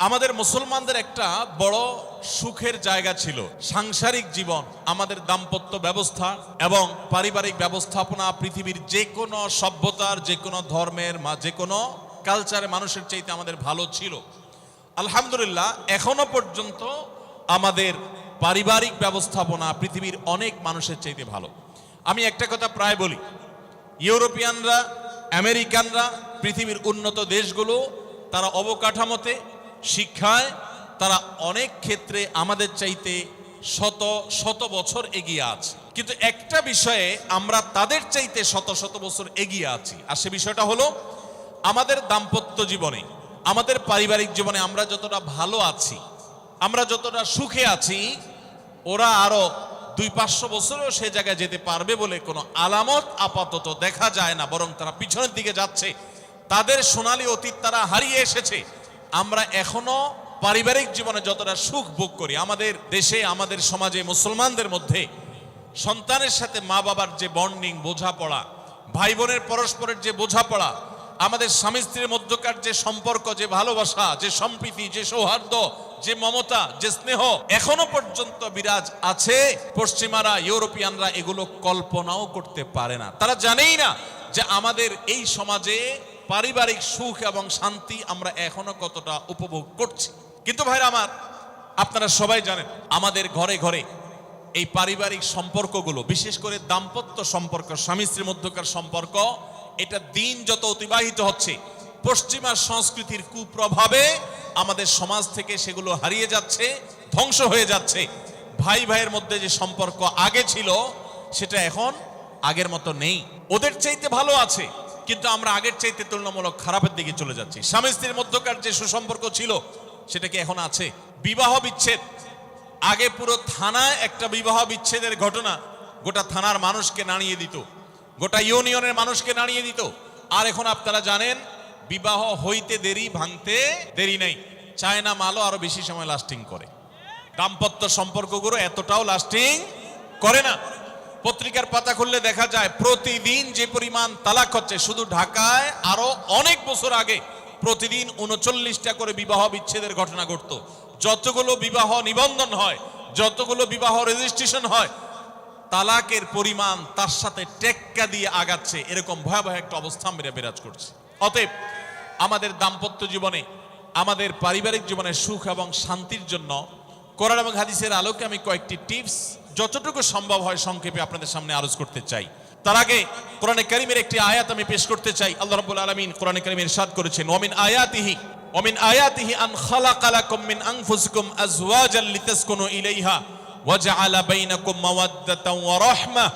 আমাদের মুসলমানদের একটা বড় সুখের জায়গা ছিল সাংসারিক জীবন, আমাদের দাম্পত্য ব্যবস্থা এবং পারিবারিক ব্যবস্থাপনা পৃথিবীর যে কোনো সভ্যতার, যে কোনো ধর্মের, যে কোনো কালচারে মানুষের চাইতে আমাদের ভালো ছিল। আলহামদুলিল্লাহ, এখনো পর্যন্ত আমাদের পারিবারিক ব্যবস্থাপনা পৃথিবীর অনেক মানুষের চাইতে ভালো। আমি একটা কথা প্রায় বলি, ইউরোপিয়ানরা, আমেরিকানরা, পৃথিবীর উন্নত দেশগুলো, তারা অবকাঠামোতে, শিক্ষায় তারা অনেক ক্ষেত্রে আমাদের চাইতে শত শত বছর এগিয়ে আছে। কিন্তু একটা বিষয়ে আমরা তাদের চাইতে শত শত বছর এগিয়ে আছি, আর সে বিষয়টা হলো আমাদের দাম্পত্য জীবনে, আমাদের পারিবারিক জীবনে আমরা যতটা ভালো আছি, আমরা যতটা সুখে আছি, ওরা আরো 200-500 বছরেও সে জায়গায় যেতে পারবে বলে কোনো আলামত আপাতত দেখা যায় না, বরং তারা পিছনের দিকে যাচ্ছে। তাদের সোনালী অতীত তারা হারিয়ে এসেছে। আমরা এখনো পারিবারিক জীবনে যতটা সুখ ভোগ করি, আমাদের দেশে, আমাদের সমাজে, মুসলমানদের মধ্যে সন্তানের সাথে মা বাবার যে বন্ডিং, বোঝাপড়া, ভাই বোনের পরস্পরের যে বোঝাপড়া, আমাদের স্বামী স্ত্রীর মধ্যকার যে সম্পর্ক, যে ভালোবাসা, যে সম্প্রীতি, যে সৌহার্দ্য, যে মমতা, যে স্নেহ এখনো পর্যন্ত বিরাজ আছে। পশ্চিমারা, ইউরোপিয়ানরা এগুলো কল্পনাও করতে পারে না। তারা জানেই না যে আমাদের এই সমাজে পারিবারিক সুখ এবং শান্তি আমরা এখনো কতটা উপভোগ করছি। কিন্তু ভাইরা আমার, আপনারা সবাই জানেন আমাদের ঘরে ঘরে এই পারিবারিক সম্পর্কগুলো, বিশেষ করে দাম্পত্য সম্পর্ক, স্বামী স্ত্রীর মধ্যকার সম্পর্ক, এটা দিন যত অতিবাহিত হচ্ছে, পশ্চিমা সংস্কৃতির কুপ্রভাবে আমাদের সমাজ থেকে সেগুলো হারিয়ে যাচ্ছে, ধ্বংস হয়ে যাচ্ছে। ভাই ভাইয়ের মধ্যে যে সম্পর্ক আগে ছিল, সেটা এখন আগের মতো নেই। ওদের চাইতে ভালো আছে, কিন্তু আমরা আগের চাইতে তুলনামূলক খারাপের দিকে চলে যাচ্ছি। স্বামী স্ত্রীর মধ্যকার যে সুসম্পর্ক ছিল, সেটা কি এখন আছে? বিবাহ বিচ্ছেদ, আগে পুরো থানায় একটা বিবাহ বিচ্ছেদের ঘটনা গোটা থানার মানুষকে নাড়িয়ে দিত, গোটা ইউনিয়নের মানুষকে নাড়িয়ে দিত। আর এখন আপনারা জানেন, বিবাহ হইতে দেরি, ভাঙতে দেরি নেই। চায়না মালও আরো বেশি সময় লাস্টিং করে, দাম্পত্য সম্পর্কগুলো এতটাও লাস্টিং করে না। পত্রিকার পাতা খুললে দেখা যায় প্রতিদিন যে পরিমাণ তালাক হচ্ছে, শুধু ঢাকায় আরো অনেক বছর আগে প্রতিদিন 39টা করে বিবাহ বিচ্ছেদের ঘটনা ঘটতো। যতগুলো বিবাহ নিবন্ধন হয়, যতগুলো বিবাহ রেজিস্ট্রেশন হয়, তালাকের পরিমাণ তার সাথে টেক্কা দিয়ে আগাচ্ছে। এরকম ভয়াবহ একটা অবস্থা বিরাজ করছে। অতএব আমাদের দাম্পত্য জীবনে, আমাদের পারিবারিক জীবনে সুখ এবং শান্তির জন্য কোরআন এবং হাদিসের আলোকে আমি কয়েকটি টিপস যতটুকু সম্ভব হয় সংক্ষেপে আপনাদের সামনে আলোচ করতে চাই। তার আগে কোরআনে কারীমের একটি আয়াত আমি পেশ করতে চাই। আল্লাহ রাব্বুল আলামিন কোরআনে কারীমে ইরশাদ করেছেন, ওমিন আয়াতিহি আন খালাকা লাকুম মিন আনফুসিকুম আজওয়াজান লিতাসকুনু ইলাইহা ওয়া জাআলা বাইনাকুম মাওয়াদ্দাতান ওয়া রাহমাহ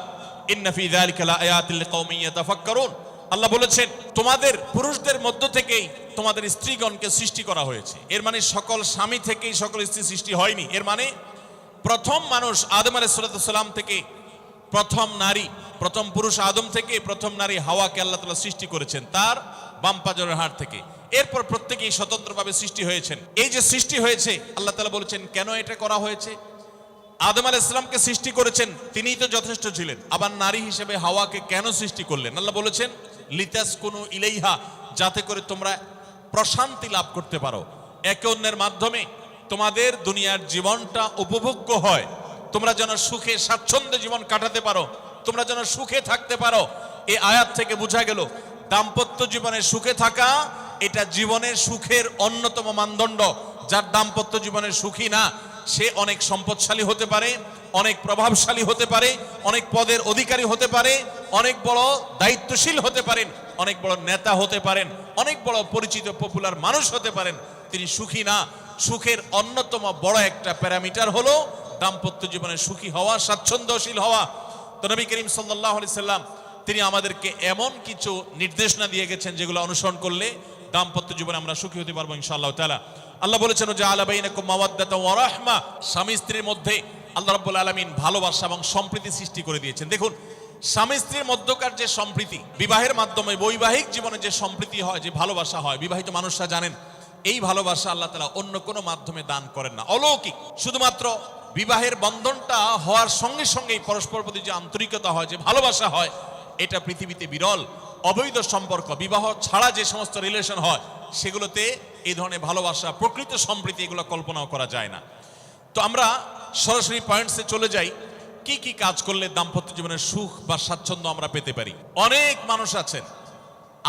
ইন্না ফি যালিকা লাআয়াতিন লিকাওমিন ইয়াতাফাক্কারুন। আল্লাহ বলেছেন, তোমাদের পুরুষদের মধ্য থেকেই তোমাদের স্ত্রীগণকে সৃষ্টি করা হয়েছে। এর মানে সকল স্বামী থেকেই সকল স্ত্রী সৃষ্টি হয়নি। এর মানে প্রথম মানুষ আদম আলাইহিস সালাম থেকে প্রথম নারী, প্রথম পুরুষ আদম থেকে প্রথম নারী হাওয়াকে আল্লাহ তাআলা সৃষ্টি করেছেন তার বাম পাজরের হাড় থেকে। এরপর প্রত্যেকেই স্বতন্ত্রভাবে সৃষ্টি হয়েছেন। এই যে সৃষ্টি হয়েছে, আল্লাহ তাআলা বলেছেন কেন এটা করা হয়েছে। আদম আলাইহিস সালামকে সৃষ্টি করেছেন, তিনিই তো যথেষ্ট ছিলেন। আবার নারী হিসেবে হাওয়াকে কেন সৃষ্টি করলেন? আল্লাহ বলেছেন লিতাসকুনু ইলাইহা, যাতে করে তোমরা প্রশান্তি লাভ করতে পারো, একে অন্যের মাধ্যমে তোমাদের দুনিয়ার জীবনটা উপভোগ্য হয়, তোমরা যেন সুখে স্বাচ্ছন্দ্যে জীবন কাটাতে পারো, তোমরা যেন সুখে থাকতে পারো। এই আয়াত থেকে বোঝা গেল দাম্পত্য জীবনে সুখে থাকা এটা জীবনের সুখের অন্যতম মানদণ্ড। যার দাম্পত্য জীবনে সুখী না, সে অনেক সম্পদশালী হতে পারে, অনেক প্রভাবশালী হতে পারে, অনেক পদের অধিকারী হতে পারে, অনেক বড় দায়িত্বশীল হতে পারেন, অনেক বড় নেতা হতে পারেন, অনেক বড় পরিচিত পপুলার মানুষ হতে পারেন। তিনি সুখী না। সুখের অন্যতম বড় একটা প্যারামিটার হলো দাম্পত্য জীবনে সুখী হওয়া, স্বাচ্ছন্দ্যশীল হওয়া। তো নবী করিম সাল্লাল্লাহু আলাইহি সাল্লাম তিনি আমাদেরকে এমন কিছু নির্দেশনা দিয়ে গেছেন যেগুলো অনুসরণ করলে দাম্পত্য জীবনে আমরা সুখী হতে পারবো ইনশাআল্লাহ তাআলা। আল্লাহ বলেছেন যে আলা বাইনাকুম মাওয়াদ্দাতান ওয়া রাহমা, স্বামী স্ত্রীর মধ্যে আল্লাহ রাব্বুল আলামিন ভালোবাসা এবং সম্প্রীতি সৃষ্টি করে দিয়েছেন। দেখুন, স্বামী স্ত্রীর মধ্যকার যে সম্প্রীতি, বিবাহের মাধ্যমে বৈবাহিক জীবনে যে সম্প্রীতি হয়, যে ভালোবাসা হয়, বিবাহিত মানুষরা জানেন এই ভালোবাসা আল্লাহ তাআলা অন্য কোনো মাধ্যমে দান করেন না, অলৌকিক। শুধুমাত্র বিবাহের বন্ধনটা হওয়ার সঙ্গে সঙ্গেই পরস্পর প্রতি যে আন্তরিকতা হয়, যে ভালোবাসা হয়, এটা পৃথিবীতে বিরল। অবৈধ সম্পর্ক, বিবাহ ছাড়া যে সমস্ত রিলেশন হয় সেগুলোতে এই ধরনের ভালোবাসা, প্রকৃত সম্প্রীতি এগুলো কল্পনাও করা যায় না। তো আমরা সরাসরি পয়েন্টসে চলে যাই, কি কি কাজ করলে দাম্পত্য জীবনের সুখ বা স্বাচ্ছন্দ্য আমরা পেতে পারি। অনেক মানুষ আছেন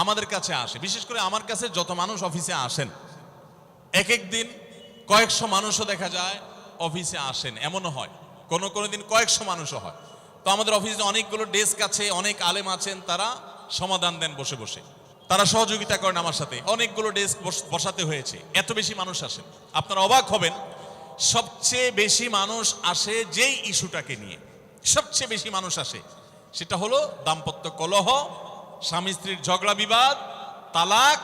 আমাদের কাছে আসে, বিশেষ করে আমার কাছে যত মানুষ অফিসে আসেন, এক এক দিন কয়েকশো মানুষও দেখা যায় অফিসে আসেন, এমনও হয় কোনো দিন কয়েকশো মানুষও হয়। তো আমাদের অফিসে অনেকগুলো ডেস্ক আছে, অনেক আলেম আছেন, তারা সমাধান দেন বসে বসে, তারা সহযোগিতা করেন আমার সাথে। অনেকগুলো ডেস্ক বসাতে হয়েছে, এত বেশি মানুষ আসেন। আপনারা অবাক হবেন, সবচেয়ে বেশি মানুষ আসে যেই ইস্যুটাকে নিয়ে, সবচেয়ে বেশি মানুষ আসে সেটা হলো দাম্পত্য কলহ, স্বামী স্ত্রীর ঝগড়া বিবাদ, তালাক,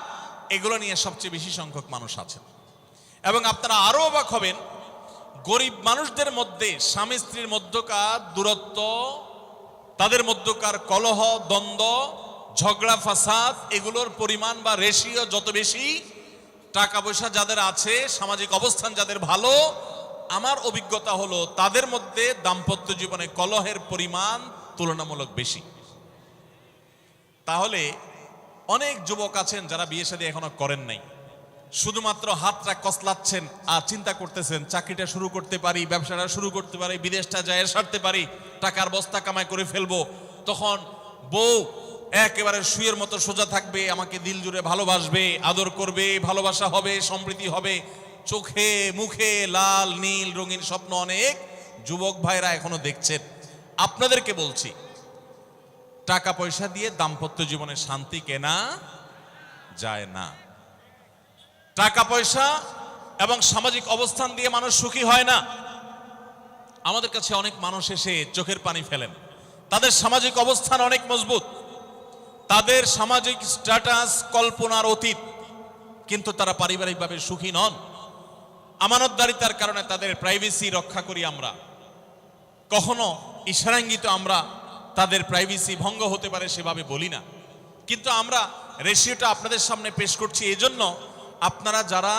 এগুলো নিয়ে সবচেয়ে বেশি সংখ্যক মানুষ আছেন। এবং আপনারা আরো অবাক হবেন, গরিব মানুষদের মধ্যে স্বামী স্ত্রীর মধ্যকার দূরত্ব, তাদের মধ্যকার কলহ, দ্বন্দ্ব, ঝগড়া, ফাসাদ, এগুলোর পরিমাণ বা রেশিও যত বেশি, টাকা পয়সা যাদের আছে, সামাজিক অবস্থান যাদের ভালো, আমার অভিজ্ঞতা হলো তাদের মধ্যে দাম্পত্য জীবনে কলহের পরিমাণ তুলনামূলক বেশি। তাহলে অনেক যুবক আছেন যারা বিয়ে শাদী এখনো করেন নাই, শুধুমাত্র হাতটা কসলাচ্ছেন আর চিন্তা করতেছেন চাকরিটা শুরু করতে পারি, ব্যবসাটা শুরু করতে পারি, বিদেশটা যায় সারতে পারি, টাকার বস্তা কামাই করে ফেলবো। তখন বউ একেবারে শুয়ের মতো সোজা থাকবে, আমাকে দিল জুড়ে ভালোবাসবে, আদর করবে, ভালোবাসা হবে, সম্প্রীতি হবে। চোখে মুখে লাল নীল রঙিন স্বপ্ন অনেক যুবক ভাইরা এখনো দেখছেন। আপনাদেরকে বলছি, টাকা পয়সা দিয়ে দাম্পত্য জীবনে শান্তি কেনা যায় না। টাকা পয়সা এবং সামাজিক অবস্থান দিয়ে মানুষ সুখী হয় না। আমাদের কাছে অনেক মানুষ এসে চোখের পানি ফেলেন, তাদের সামাজিক অবস্থান অনেক মজবুত, তাদের সামাজিক স্ট্যাটাস কল্পনার অতীত, কিন্তু তারা পারিবারিকভাবে সুখী নন। আমানতদারিতার কারণে তাদের প্রাইভেসি রক্ষা করি আমরা, কখনো ইশারাঙ্গিত আমরা তাদের প্রাইভেসি ভঙ্গ হতে পারে সেভাবে বলি না। কিন্তু আমরা রেশিওটা আপনাদের সামনে পেশ করছি এজন্য, আপনারা যারা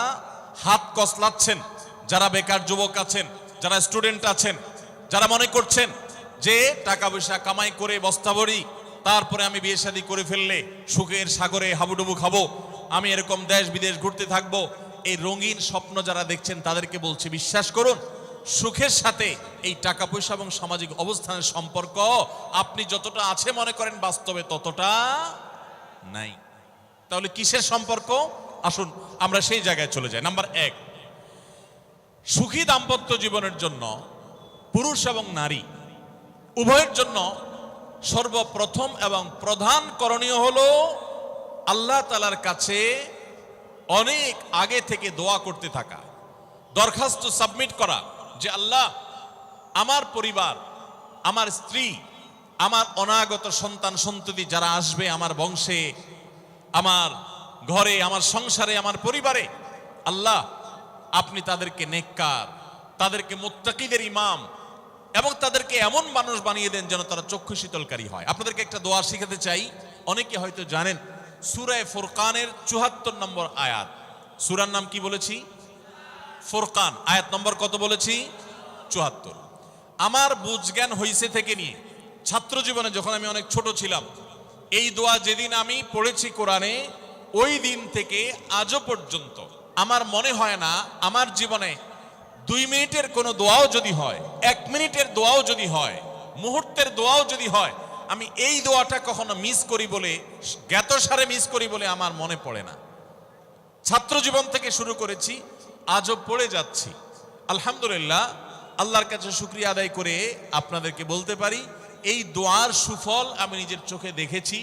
হাত কসলাচ্ছেন, যারা বেকার যুবক আছেন, যারা স্টুডেন্ট আছেন, যারা মনে করছেন যে টাকা পয়সা কামাই করে বস্তাভরি তারপরে আমি বিয়ে শাদী করে ফেললে সুখের সাগরে হাবুডুবু খাবো, আমি এরকম দেশ বিদেশ ঘুরতে থাকবো, এই রঙিন স্বপ্ন যারা দেখছেন তাদেরকে বলছি, বিশ্বাস করুন, সুখের সাথে এই টাকা পয়সা এবং সামাজিক অবস্থানের সম্পর্ক আপনি যতটা আছে মনে করেন বাস্তবে ততটা নাই। তাহলে কিসের সম্পর্ক? আসুন আমরা সেই জায়গায় চলে যাই। নাম্বার 1, সুখী দাম্পত্য জীবনের জন্য পুরুষ এবং নারী উভয়ের জন্য সর্বপ্রথম এবং প্রধান করণীয় হলো আল্লাহ তাআলার কাছে অনেক আগে থেকে দোয়া করতে থাকা, দরখাস্ত সাবমিট করা যে আল্লাহ, আমার পরিবার, আমার স্ত্রী, আমার অনাগত সন্তান সন্ততি যারা আসবে আমার বংশে, আমার ঘরে, আমার সংসারে, আমার পরিবারে, আল্লাহ আপনি তাদেরকে নেককার, তাদেরকে মুত্তাকিদের ইমাম এবং তাদেরকে এমন মানুষ বানিয়ে দেন যেন তারা চক্ষু শীতলকারী হয়। আপনাদেরকে একটা দোয়া শিখাতে চাই, অনেকে হয়তো জানেন, সূরা ফুরকানের ৭৪ নম্বর আয়াত। সূরার নাম কি বলেছি? ফুরকান। আয়াত নম্বর কত বলেছি? ৭৪। আমার বুঝ জ্ঞান হইছে থেকে নিয়ে ছাত্র জীবনে যখন আমি অনেক ছোট ছিলাম, এই দোয়া যেদিন আমি পড়েছি কোরআনে, ওই দিন থেকে আজও পর্যন্ত আমার মনে হয় না আমার জীবনে 2 মিনিটের কোনো দোয়াও যদি হয়, 1 মিনিটের দোয়াও যদি হয়, মুহূর্তের দোয়াও যদি হয়, আমি এই দোয়াটা কখনো মিস করি বলে, জ্ঞাতসারে মিস করি বলে আমার মনে পড়ে না। ছাত্র জীবন থেকে শুরু করেছি, আজও পড়ে যাচ্ছি। আলহামদুলিল্লাহ, আল্লাহর কাছে শুকরিয়া আদায় করে আপনাদেরকে বলতে পারি, এই দোয়ার সুফল আমি নিজের চোখে দেখেছি,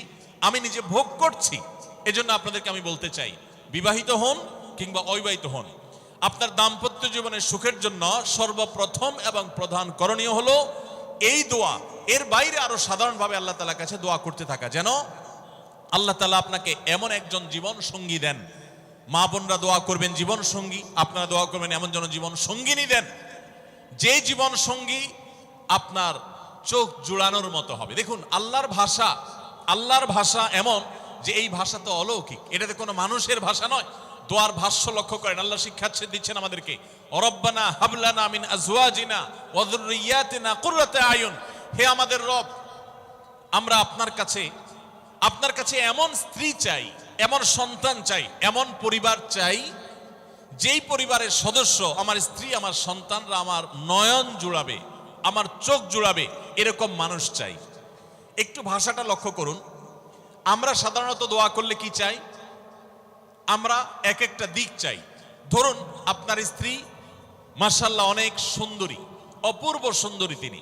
আমি নিজে ভোগ করছি। এজন্য আপনাদেরকে আমি বলতে চাই, বিবাহিত হন কিংবা অবিবাহিত হন, আপনার দাম্পত্য জীবনের সুখের জন্য সর্বপ্রথম এবং প্রধান করণীয় হলো এই দোয়া। এর বাইরে আরো সাধারণভাবে আল্লাহ তাআলার কাছে দোয়া করতে থাকা, যেন আল্লাহ তাআলা আপনাকে এমন একজন জীবন সঙ্গী দেন। মা বোনরা দোয়া করবেন জীবন সঙ্গী, আপনারা দোয়া করবেন এমন যেন জীবন সঙ্গিনী দেন, যে জীবন সঙ্গী আপনার চোখ জুড়ানোর মতো হবে। দেখুন, আল্লাহর ভাষা এমন যে এই ভাষা তো অলৌকিক, এটাতে কোনো মানুষের ভাষা নয়। দোয়ার ভাষ্য লক্ষ্য করেন, আল্লাহ শিক্ষা দিচ্ছেন আমাদেরকে, রব্বানা হাবলানা মিন আজওয়াজিনা ওয়া যুররিয়াতিনা কুররাতা আয়ুন। হে আমাদের রব, আমরা আপনার কাছে আপনার কাছে এমন স্ত্রী চাই, এমন সন্তান চাই, এমন পরিবার চাই যেই পরিবারের সদস্য, আমার স্ত্রী, আমার সন্তানরা আমার নয়ন জুড়াবে, আমার চোখ জুড়াবে, এরকম মানুষ চাই। একটু ভাষাটা লক্ষ্য করুন। আমরা সাধারণত দোয়া করলে কি চাই? আমরা এক একটা দিক চাই। ধরুন আপনার স্ত্রী মাশাআল্লাহ অনেক সুন্দরী, অপূর্ব সুন্দরী, তিনি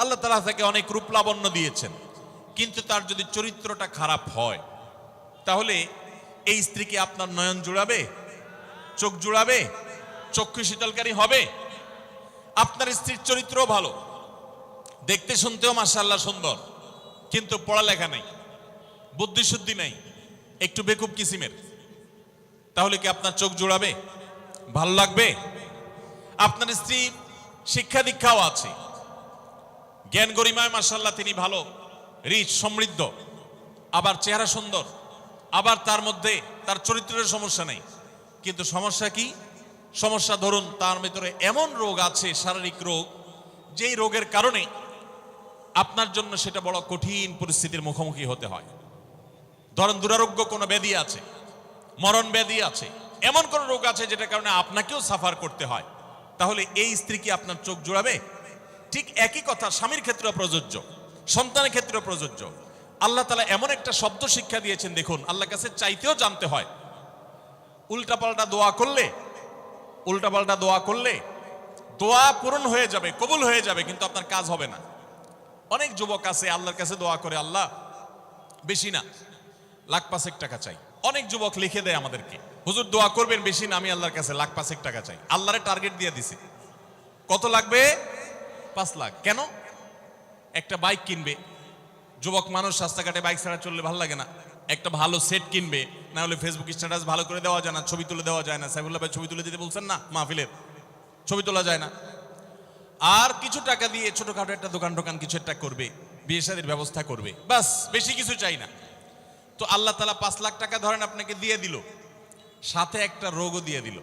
আল্লাহ তাআলা তাকে অনেক রূপ লাবণ্য দিয়েছেন, কিন্তু তার যদি চরিত্রটা খারাপ হয়, তাহলে এই স্ত্রীকে আপনার নয়ন জুড়াবে, চোখ জুড়াবে, চক্ষু শীতলকারী হবে? আপনার স্ত্রীর চরিত্রও ভালো, দেখতে শুনতেও মাশাআল্লাহ সুন্দর, কিন্তু পড়ালেখা নেই, বুদ্ধিশুদ্ধি নেই, একটু বেকুব কিসিমের, তাহলে কি আপনার চোখ জুড়াবে? ভালো লাগবে? আপনার স্ত্রী শিক্ষা দীক্ষাও আছে, জ্ঞান গরিমায় মাশাআল্লাহ তিনি ভালো, রিচ, সমৃদ্ধ, আবার চেহারা সুন্দর, আবার তার মধ্যে তার চরিত্রের সমস্যা নেই, কিন্তু সমস্যা কি? সমস্যা ধরুন তার ভিতরে এমন রোগ আছে, শারীরিক রোগ, যেই রোগের কারণে আপনার জন্য সেটা বড় কঠিন পরিস্থিতির মুখোমুখি হতে হয়। ধরেন দুরারোগ্য কোনো ব্যাধি আছে, মরণ ব্যাধি আছে, এমন কোন রোগ আছে যেটার কারণে আপনাকেও সাফার করতে হয়, তাহলে এই স্ত্রী কি আপনার চোখ জুড়াবে? ঠিক একই কথা স্বামীর ক্ষেত্রেও প্রযোজ্য, সন্তানের ক্ষেত্রেও প্রযোজ্য। আল্লাহ তাআলা এমন একটা শব্দ শিক্ষা দিয়েছেন, দেখুন, আল্লাহর কাছে চাইতেও জানতে হয়। উল্টাপাল্টা দোয়া করলে দোয়া পূরণ হয়ে যাবে, কবুল হয়ে যাবে, কিন্তু আপনার কাজ হবে না। অনেক যুবক আছে আল্লাহর কাছে দোয়া করে, আল্লাহ বেশি না, লাখ 5 টাকা চাই। অনেক যুবক লিখে দেয় আমাদেরকে, হুজুর দোয়া করবেন, বেশি না, আমি আল্লাহর কাছে লাখ 5 টাকা চাই। আল্লাহরে টার্গেট দিয়ে দিছে, কত লাগবে? 5 লাখ। কেন? একটা বাইক কিনবে, যুবক মানুষ, রাস্তাঘাটে বাইক ছাড়া চললে ভালো লাগে না, একটা ভালো সেট কিনবে, না হলে ফেসবুক স্ট্যাটাস ভালো করে দেওয়া যায় না, ছবি তুলে দেওয়া যায় না। সাইফুল্লাহ ভাই ছবি তুলে দিতে বলছেন না, মাহফিলের ছবি তোলা যায় না। আর কিছু টাকা দিয়ে ছোটখাটো একটা দোকান কিছু একটা করবে, বিয়ে শাদীর ব্যবস্থা করবে, বাস, বেশি কিছু চাই না। তো আল্লাহ তাআলা 5 লাখ টাকা ধরেন আপনাকে দিয়ে দিল, সাথে একটা রোগও দিয়ে দিল,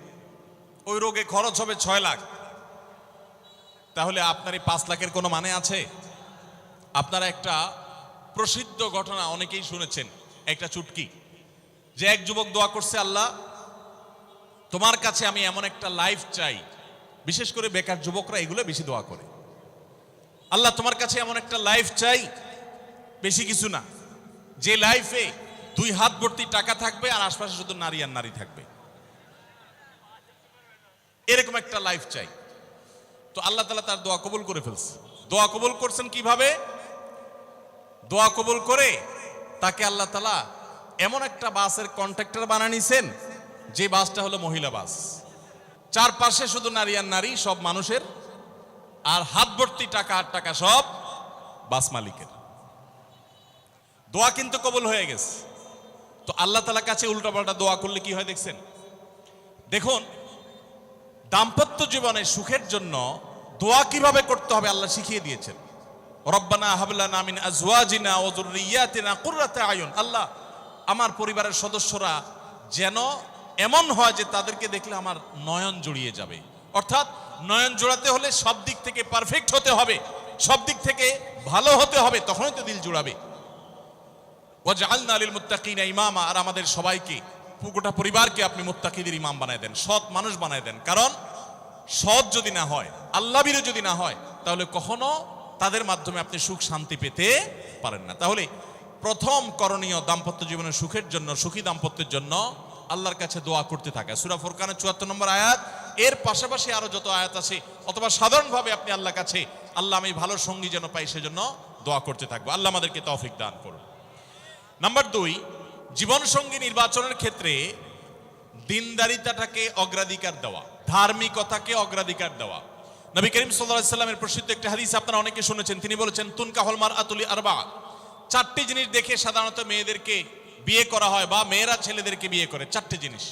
ওই রোগে খরচ হবে 6 লাখ। তাহলে আপনার এই 5 লাখের কোনো মানে আছে? আপনারা একটা প্রসিদ্ধ ঘটনা অনেকেই শুনেছেন, একটা চুটকি, যে এক যুবক দোয়া করছে, আল্লাহ তোমার কাছে আমি এমন একটা লাইফ চাই, বিশেষ করে বেকার যুবকরা এগুলো বেশি দোয়া করে, আল্লাহ তোমার কাছে এমন একটা লাইফ চাই, বেশি কিছু না, যে লাইফে 2 হাত ভর্তি টাকা থাকবে আর আশপাশে শুধু নারী আর নারী থাকবে, এরকম একটা লাইফ চাই। তো আল্লাহ তাআলা তার দোয়া কবুল করে ফেলছে। দোয়া কবুল করছেন কিভাবে? দোয়া কবুল করে তাকে আল্লাহ তাআলা এমন একটা বাসের কন্ট্রাক্টর বানিয়ে নিছেন, যে বাসটা হলো মহিলা বাস, চারপাশে শুধু নারী আর নারী, সব মানুষের, আর হাত ভর্তি টাকা আর টাকা সব বাস মালিকের। দোয়া কিন্তু কবুল হয়ে গেছে। তো আল্লাহ তাআলার কাছে উল্টাপাল্টা দোয়া করলে কি হয় দেখছেন? দেখুন, দাম্পত্য জীবনে সুখের জন্য দোয়া কিভাবে করতে হবে আল্লাহ শিখিয়ে দিয়েছেন। রব্বানা হাব লানা মিন আজওয়াজিনা ওয়া যুররিয়াতিনা কুররাতা আয়ুন, আল্লাহ আমার পরিবারের সদস্যরা যেন এমন হয় যে তাদেরকে দেখলে আমার নয়ন জুড়িয়ে যাবে। অর্থাৎ নয়ন জোড়াতে হলে সব দিক থেকে পারফেক্ট হতে হবে, সব দিক থেকে ভালো হতে হবে, তখনই তো দিল জুড়াবে। ওয়াজআলনা লিল মুত্তাকিনা ইমামা, আর আমাদের সবাইকে, গোটা পরিবারকে আপনি মুত্তাকিদের ইমাম বানায় দেন, সৎ মানুষ বানায় দেন। কারণ সৎ যদি না হয়, আল্লাহভীরু যদি না হয়, তাহলে কখনো তাদের মাধ্যমে আপনি সুখ শান্তি পেতে পারেন না। তাহলে প্রথম করণীয় দাম্পত্য জীবনের সুখের জন্য, সুখী দাম্পত্যের জন্য আল্লাহর কাছে দোয়া করতে থাকা। সূরা ফুরকানের ৭৪ নম্বর আয়াত, এর পাশাপাশি আরো যত আয়াত আছে, অথবা সাধারণভাবে আপনি আল্লাহর কাছে, আল্লাহ আমি ভালো সঙ্গী যেন পাই, সেজন্য দোয়া করতে থাকবো। আল্লাহ আমাদেরকে তৌফিক দান করুন। নাম্বার 2, জীবন সঙ্গী নির্বাচনের ক্ষেত্রে দিনদারিতাটাকে অগ্রাধিকার দেওয়া, ধার্মিকতাকে অগ্রাধিকার দেওয়া। নবী করিম সাল্লাল্লাহু আলাইহি সাল্লামের প্রসিদ্ধ একটা হাদিস আপনারা অনেকে শুনেছেন, তিনি বলেছেন, তুনকাহুল মারআতু লিআরবা, 4টি জিনিস দেখে সাধারণত মেয়েদেরকে বিয়ে করা হয়, বা মেয়েরা ছেলেদেরকে বিয়ে করে। 4টি জিনিস,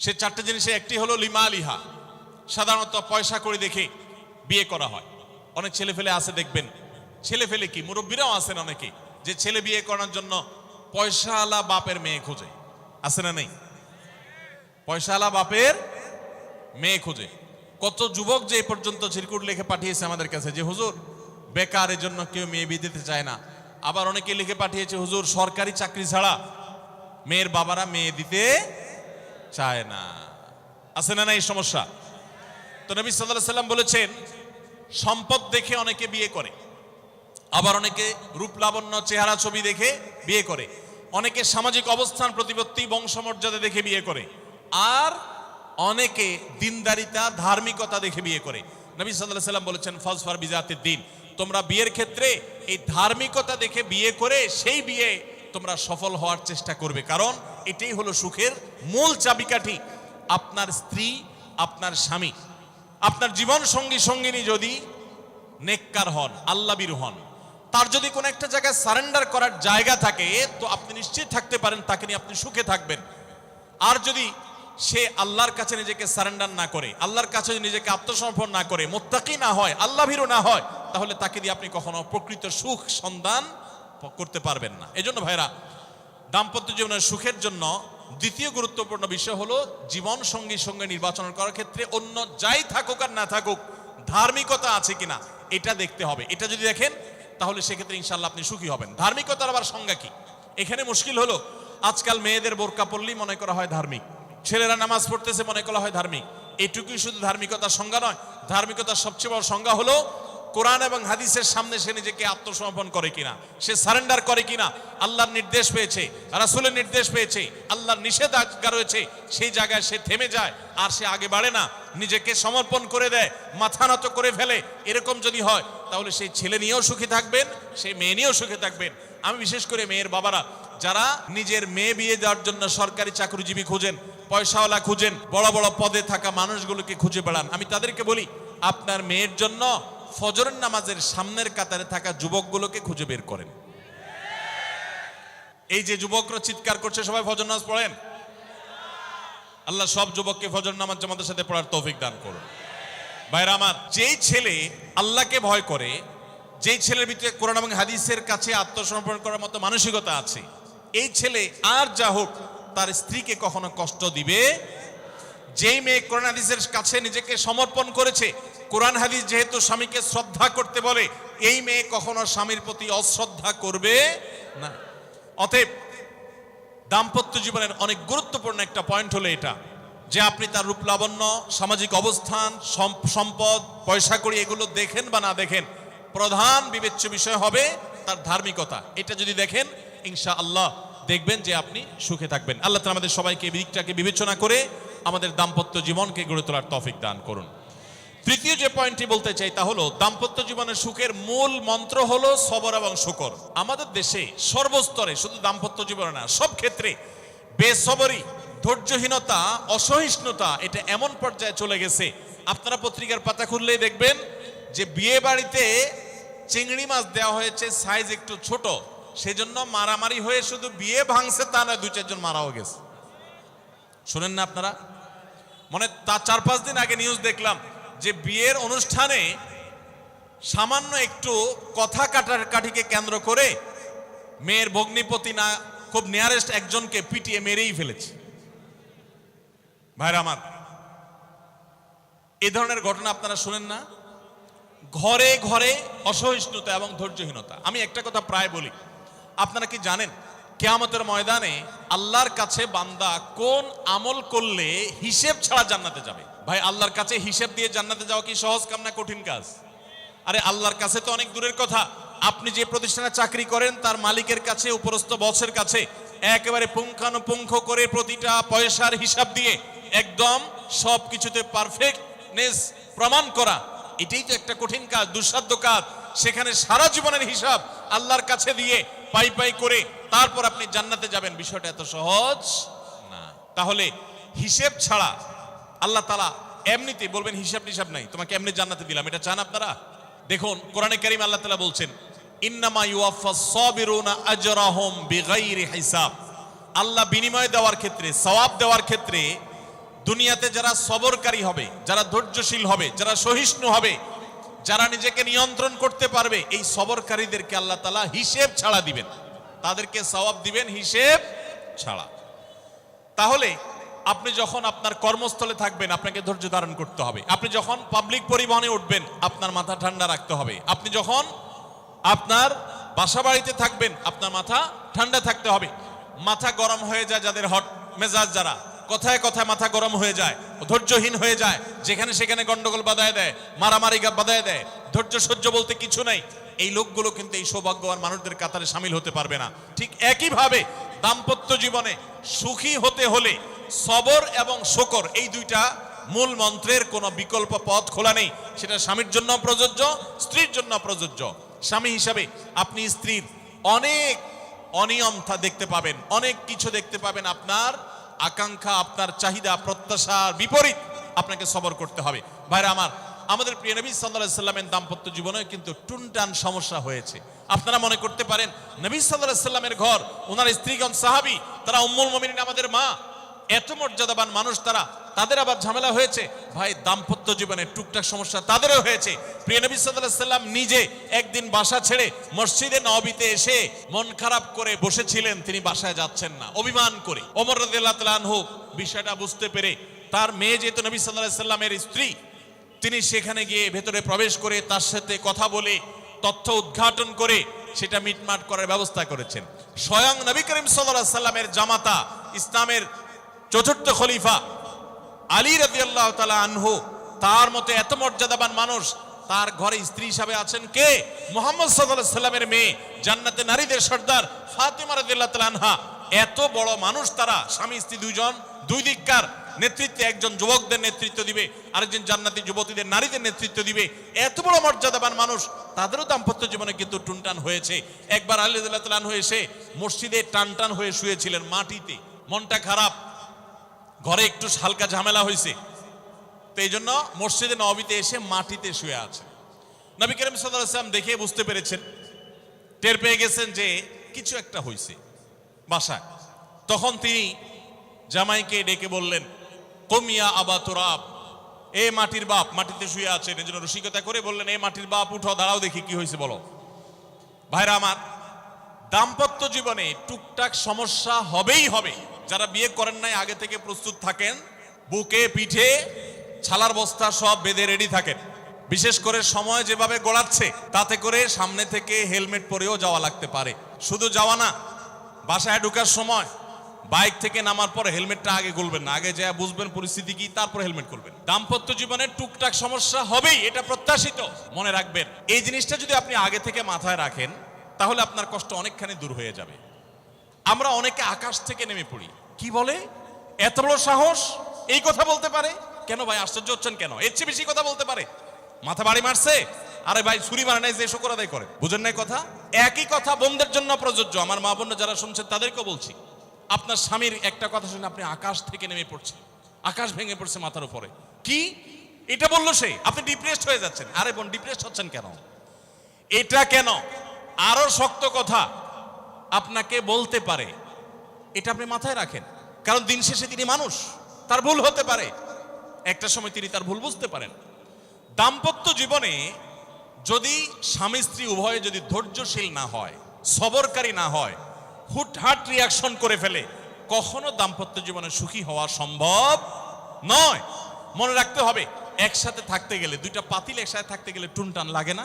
সে 4টি জিনিসে একটি হলো লিমালিহা, সাধারণত পয়সা করে দেখে বিয়ে করা হয়। অনেক ছেলে ফেলে আছে দেখবেন, ছেলে ফেলে কি মুরব্বীরাও আছেন অনেকে, যে ছেলে বিয়ে করার জন্য পয়সাওয়ালা বাপের মেয়ে খোঁজে, আছে না নেই? পয়সাওয়ালা বাপের মেয়ে খোঁজে। কত যুবক যে এই পর্যন্ত চিরকুট লিখে পাঠিয়েছে আমাদের কাছে, যে হুজুর বেকারের জন্য কেউ মেয়ে বিয়ে দিতে চায় না, আবার অনেকে লিখে পাঠিয়েছে, হুজুর সরকারি চাকরি ছাড়া মেয়ের বাবারা মেয়ে দিতে চায় না। আছে না এই সমস্যা? তো নবী সাল্লাল্লাহু আলাইহি সাল্লাম বলেছেন, সম্পদ দেখে অনেকে বিয়ে করে, আবার অনেকে রূপ লাবণ্য চেহারা ছবি দেখে বিয়ে করে, অনেকে সামাজিক অবস্থান প্রতিপত্তি বংশমর্যাদা দেখে বিয়ে করে, আর অনেকে দিনদারিতা ধার্মিকতা দেখে বিয়ে করে। নবী সাল্লাল্লাহু আলাইহি সাল্লাম বলেছেন, ফাজফার বিজাতিদ দ্বীন, তোমরা বিয়ের ক্ষেত্রে এই ধার্মিকতা দেখে বিয়ে করে সেই বিয়ে তোমরা সফল হওয়ার চেষ্টা করবে, কারণ এটাই হলো সুখের মূল চাবিকাঠি। আপনার স্ত্রী, আপনার স্বামী, আপনার জীবন সঙ্গী সঙ্গিনী যদি নেককার হন, আল্লাহভীরু হন, তার যদি কোনো একটা জায়গায় সারেন্ডার করার জায়গা থাকে, তো আপনি নিশ্চিত থাকতে পারেন তাকে নিয়ে আপনি সুখে থাকবেন। আর যদি সে আল্লাহর কাছে নিজেকে সারেন্ডার না করে, আল্লাহর কাছে নিজেকে আত্মসমর্পণ না করে, মুত্তাকি না হয়, আল্লাহভীরু না হয়, তাহলে তাকে দিয়ে আপনি কখনো প্রকৃত সুখ সন্ধান করতে পারবেন না। এজন্য ভাইরা, দাম্পত্য জীবনের সুখের জন্য দ্বিতীয় গুরুত্বপূর্ণ বিষয় হলো জীবন সঙ্গী সঙ্গে নির্বাচন করার ক্ষেত্রে অন্য যাই থাকুক আর না থাকুক, ধার্মিকতা আছে কিনা এটা দেখতে হবে। এটা যদি দেখেন তাহলে সেক্ষেত্রে ইনশাআল্লাহ আপনি সুখী হবেন। ধার্মিকতার আবার সংজ্ঞা কি? এখানে মুশকিল হলো, আজকাল মেয়েদের বোরকা পরলেই মনে করা হয় ধার্মিক, ছেলেরা নামাজ পড়তেছে মনে করা হয় ধার্মিক। এটুকুই শুধু ধার্মিকতার সংজ্ঞা নয়। ধার্মিকতার সবচেয়ে বড় সংজ্ঞা হলো কোরআন এবং হাদিসের সামনে সে নিজেকে আত্মসমর্পণ করে কিনা, সে সারেন্ডার করে কিনা, আল্লাহর নির্দেশ পেয়েছে, রাসূলের নির্দেশ পেয়েছে, আল্লাহর নিষেধাজ্ঞা রয়েছে, সেই জায়গায় সে থেমে যায় আর সে আগে বাড়ে না, নিজেকে সমর্পণ করে দেয়, মাথা নত করে ফেলে। এরকম যদি হয় তাহলে সেই ছেলে নিয়েও সুখী থাকবেন, সেই মেয়ে নিয়েও সুখী থাকবেন। আমি বিশেষ করে মেয়ের বাবারা যারা নিজের মেয়ে বিয়ে দেওয়ার জন্য সরকারি চাকরিজীবী খুঁজেন, পয়সাওয়ালা খুঁজেন, বড় বড় পদে থাকা মানুষগুলোকে খুঁজে বেড়ান, আমি তাদেরকে বলি, আপনার মেয়ের জন্য ফজরের নামাজের সামনের কাতারে থাকা যুবকগুলোকে খুঁজে বের করেন। এই যে যুবকরা চিৎকার করছে, সবাই ফজর নামাজ পড়েন? আল্লাহ সব যুবককে ফজর নামাজ জামাতের সাথে পড়ার তৌফিক দান করুন। ভাইরা আমার, যেই ছেলে আল্লাহকে ভয় করে, যেই ছেলের ভিতরে কোরআন এবং হাদিসের কাছে আত্মসমর্পণ করার মতো মানসিকতা আছে, এই ছেলে আর যা হোক তার স্ত্রীকে কখনো কষ্ট দিবে। যেই মেয়ে কোরআন হাদিসের কাছে নিজেকে সমর্পণ করেছে, কোরআন হাদিস যেহেতু স্বামীকে শ্রদ্ধা করতে বলে, এই মেয়ে কখনো স্বামীর প্রতি অশ্রদ্ধা করবে না। অতএব দাম্পত্য জীবনের অনেক গুরুত্বপূর্ণ একটা পয়েন্ট হলো এটা, যে আপনি তার রূপ লাবণ্য, সামাজিক অবস্থান, সম্পদ, পয়সা কড়ি এগুলো দেখেন বা না দেখেন, প্রধান বিবেচ্য বিষয় হবে তার ধার্মিকতা। এটা যদি দেখেন ইনশাআল্লাহ দেখবেন যে আপনি সুখে থাকবেন। আল্লাহ তাআলা আমাদের সবাইকে এই দিকটাকে বিবেচনা করে আমাদের দাম্পত্য জীবনকে গড়ে তোলার তৌফিক দান করুন। তৃতীয় যে পয়েন্টটি বলতে চাই তা হলো, দাম্পত্য জীবনের সুখের মূল মন্ত্র হলো সবর এবং শুকর। আমাদের দেশে সর্বস্তরে, শুধু দাম্পত্য জীবনে না, সব ক্ষেত্রে বেসবরি, ধৈর্যহীনতা, অসহিষ্ণুতা এটা এমন পর্যায়ে চলে গেছে, আপনারা পত্রিকার পাতা খুললেই দেখবেন যে বিয়ে বাড়িতে চিংড়ি মাছ দেওয়া হয়েছে সাইজ একটু ছোট, সেজন্য মারামারি হয়ে শুধু বিয়ে ভাঙছে তা নয়, 2-4 জন মারাও গেছে। শোনেন না আপনারা? মানে তা 4-5 দিন আগে নিউজ দেখলাম যে বিয়ের অনুষ্ঠানে সামান্য একটু কথা কাটাকাটিকে কেন্দ্র করে মেয়ের ভগ্নিপতি না খুব নিয়ারেস্ট একজনকে পিটিয়ে মেরেই ফেলেছে। ভাইরা আমার, এই ধরনের ঘটনা আপনারা শুনেন না? ঘরে ঘরে অসহিষ্ণুতা এবং ধৈর্যহীনতা। আমি একটা কথা প্রায় বলি, আপনারা কি জানেন কিয়ামতের ময়দানে আল্লাহর কাছে বান্দা কোন আমল করলে হিসেব ছাড়া জান্নাতে যাবে? ভাই, আল্লাহর কাছে হিসেব দিয়ে জান্নাতে যাওয়া কি সহজ কাম না কঠিন কাজ? আরে আল্লাহর কাছে তো অনেক দূরের কথা। আপনি যে প্রতিষ্ঠানে চাকরি করেন তার মালিকের কাছে, উপরস্থ বসের কাছে একেবারে পুঙ্খানুপুঙ্খ করে প্রতিটা পয়সার হিসাব দিয়ে একদম সবকিছুতে পারফেক্টনেস প্রমাণ করা, এটাই তো একটা কঠিন কাজ, দুঃসাধ্য কাজ। সেখানে সারা জীবনের হিসাব আল্লাহর কাছে দিয়ে পাই পাই করে তারপর আপনি জান্নাতে যাবেন, বিষয়টা এত সহজ না। তাহলে হিসেব ছাড়া আল্লাহ তাআলা এমনিতেই বলবেন হিসাব টিসাব নাই, তোমাকে এমনি জান্নাতে দিলাম, এটা চান আপনারা? দেখুন কোরআনে কারীম আল্লাহ তাআলা বলছেন, ইন্নামা ইউওয়াফাস সাবিরুনা আজরাহুম বিগাইরি হিসাব। আল্লাহ বিনিময় দেওয়ার ক্ষেত্রে, সওয়াব দেওয়ার ক্ষেত্রে দুনিয়াতে যারা সবরকারী হবে, যারা ধৈর্যশীল হবে, যারা সহিষ্ণু হবে, যারা নিজেকে নিয়ন্ত্রণ করতে পারবে, এই সবরকারীদেরকে আল্লাহ তাআলা হিসেব ছাড়া দিবেন, তাদেরকে সওয়াব দিবেন হিসেব ছাড়া। তাহলে আপনি যখন আপনার কর্মস্থলে থাকবেন আপনাকে ধৈর্য ধারণ করতে হবে। আপনি যখন পাবলিক পরিবহনে উঠবেন আপনার মাথা ঠান্ডা রাখতে হবে। আপনি যখন আপনার বাসা বাড়িতে থাকবেন, আপনার মাথা ঠান্ডা থাকতে হবে। মাথা গরম হয়ে যায় যাদের, হট মেজাজ যারা, কথায় কথায় মাথা গরম হয়ে যায়, ধৈর্যহীন হয়ে যায়, যেখানে সেখানে গন্ডগোল বাধায় দেয়, মারামারি বাধায় দেয়, ধৈর্য সহ্য বলতে কিছু নাই, এই লোকগুলো কিন্তু এই সৌভাগ্যবান মানুষদের কাতারে সামিল হতে পারবে না। ঠিক একইভাবে দাম্পত্য জীবনে সুখী হতে হলে সবর এবং শকর, এই দুইটা মূল মন্ত্রের কোনো বিকল্প পথ খোলা নেই। সেটা স্বামীর জন্য প্রযোজ্য, স্ত্রীর জন্য প্রযোজ্য। স্বামী হিসাবে আপনি স্ত্রীর অনেক অনিয়ম দেখতে পাবেন, অনেক কিছু দেখতে পাবেন, আপনার আকাঙ্ক্ষা, আপনার চাহিদা, প্রত্যাশার বিপরীত, আপনাকে সবর করতে হবে। ভাইরা আমার, আমাদের প্রিয় নবী সাল্লাল্লাহু আলাইহি সাল্লামের দাম্পত্য জীবনে কিন্তু টুনটান সমস্যা হয়েছে। আপনারা মনে করতে পারেন নবী সাল্লাল্লাহু আলাইহি সাল্লামের ঘর, ওনার স্ত্রীগণ সাহাবী, তারা উম্মুল মুমিনিন আমাদের মা, এত মর্যাদাবান মানুষ তারা, তাদের আবার ঝামেলা হয়েছে। ভাই, দাম্পত্য জীবনে টুকটাক সমস্যা তাদেরও হয়েছে। প্রিয় নবী সাল্লাল্লাহু আলাইহি সাল্লাম নিজে একদিন বাসা ছেড়ে মসজিদে নববীতে এসে মন খারাপ করে বসেছিলেন, তিনি বাসায় যাচ্ছেন না, অভিমান করে। ওমর রাদিয়াল্লাহু তাআলা আনহু বিষয়টা বুঝতে পেরে, তার মেয়ে যেহেতু নবী সাল্লাল্লাহু আলাইহি সাল্লামের স্ত্রী, তিনি সেখানে গিয়ে ভেতরে প্রবেশ করে তার সাথে কথা বলে, তথ্য উদ্ঘাটন করে সেটা মিটমাট করার ব্যবস্থা করেছেন। স্বয়ং নবী করিম সাল্লাল্লাহু আলাইহি সাল্লামের জামাতা, ইসলামের চতুর্থ খলিফা আলী রাদিয়াল্লাহু তাআলা আনহু, তার মতো এত মর্যাদাবান মানুষ, তার ঘরে স্ত্রী হিসাবে আছেন কে? মুহাম্মদ সাল্লাল্লাহু আলাইহি সাল্লামের মেয়ে, জান্নাতে নারীদের সর্দার ফাতিমা রাদিয়াল্লাহু তাআলা আনহা। এত বড় মানুষ তারা, স্বামী স্ত্রী দুইজন, দুই দিককার নেতৃত্বে, একজন যুবকদের নেতৃত্ব দিবে, আরেকজন জান্নাতি যুবতীদের, নারীদের নেতৃত্ব দিবে। এত বড় মর্যাদাবান মানুষ, তাদেরও দাম্পত্য জীবনে কিন্তু টুনটান হয়েছে। একবার আলী রাদিয়াল্লাহু তাআলা আনহু এসে মসজিদে টানটান হয়ে শুয়েছিলেন মাটিতে, মনটা খারাপ, ঘরে একটু হালকা ঝামেলা হয়েছে, তো এই জন্য মসজিদে নববীতে এসে মাটিতে শুয়ে আছে। নবী করিম সাল্লাল্লাহু আলাইহি ওয়াসাল্লাম দেখে বুঝতে পেরেছেন, টের পেয়ে গেছেন যে কিছু একটা হয়েছে বাসায়। তখন তিনি জামাইকে ডেকে বললেন, কুমিয়া আবা তুরাব, এ মাটির বাপ, মাটিতে শুয়ে আছেন, এজন্য রসিকতা করে বললেন, এ মাটির বাপ, উঠো, দাঁড়াও দেখি কি হয়েছে বলো। ভাইরা আমার, দাম্পত্য জীবনে টুকটাক সমস্যা হবেই হবে। যারা বিয়ে করেন নাই আগে থেকে প্রস্তুত থাকেন, বুকে পিঠে ছালার বস্তা সব বেঁধে রেডি থাকেন। বিশেষ করে সময় যেভাবে গড়াচ্ছে, তাতে করে সামনে থেকে হেলমেট পরেও যাওয়া লাগতে পারে। শুধু যাওয়া না, বাসায় ঢোকার সময় বাইক থেকে নামার পর হেলমেটটা আগে খুলবেন না, আগে যা বুঝবেন পরিস্থিতি কি, তারপর হেলমেট খুলবেন। দাম্পত্য জীবনে টুকটাক সমস্যা হবেই, এটা প্রত্যাশিত। মনে রাখবেন, এই জিনিসটা যদি আপনি আগে থেকে মাথায় রাখেন, তাহলে আপনার কষ্ট অনেকখানি দূর হয়ে যাবে। আমরা অনেকে আকাশ থেকে নেমে পড়ি, কি বলে, এত বড় সাহস, এই কথা বলতে পারে কেন? ভাই আশ্চর্য হচ্ছেন কেন? এর চেয়ে বেশি কথা বলতে পারে, মাথা বাড়ি মারছে, আরে ভাই ছুরি মারে নাই যে শুকর আদায় করে, বুঝেন নাই কথা? একই কথা বোনদের জন্য প্রযোজ্য। আমার মা বোন যারা শুনছেন তাদেরকেও বলছি, আপনার স্বামীর একটা কথা শুনে আপনি আকাশ থেকে নেমে পড়ছেন, আকাশ ভেঙে পড়ছে মাথার উপরে, কি এটা বললো সে, আপনি ডিপ্রেসড হয়ে যাচ্ছেন। আরে বোন, ডিপ্রেসড হচ্ছেন কেন? এটা কেন? আরো শক্ত কথা আপনাকে বলতে পারে, এটা আপনি মাথায় রাখেন। কারণ দিন শেষে তিনি মানুষ, তার ভুল হতে পারে, একটা সময় তিনি তার ভুল বুঝতে পারেন। দাম্পত্য জীবনে যদি স্বামী স্ত্রী উভয়ে যদি ধৈর্যশীল না হয়, সবরকারী না হয়, হুটহাট রিয়াকশন করে ফেলে, কখনো দাম্পত্য জীবনে সুখী হওয়া সম্ভব নয়। মনে রাখতে হবে, একসাথে থাকতে গেলে, দুইটা পাতিল একসাথে থাকতে গেলে টুনটান লাগে না,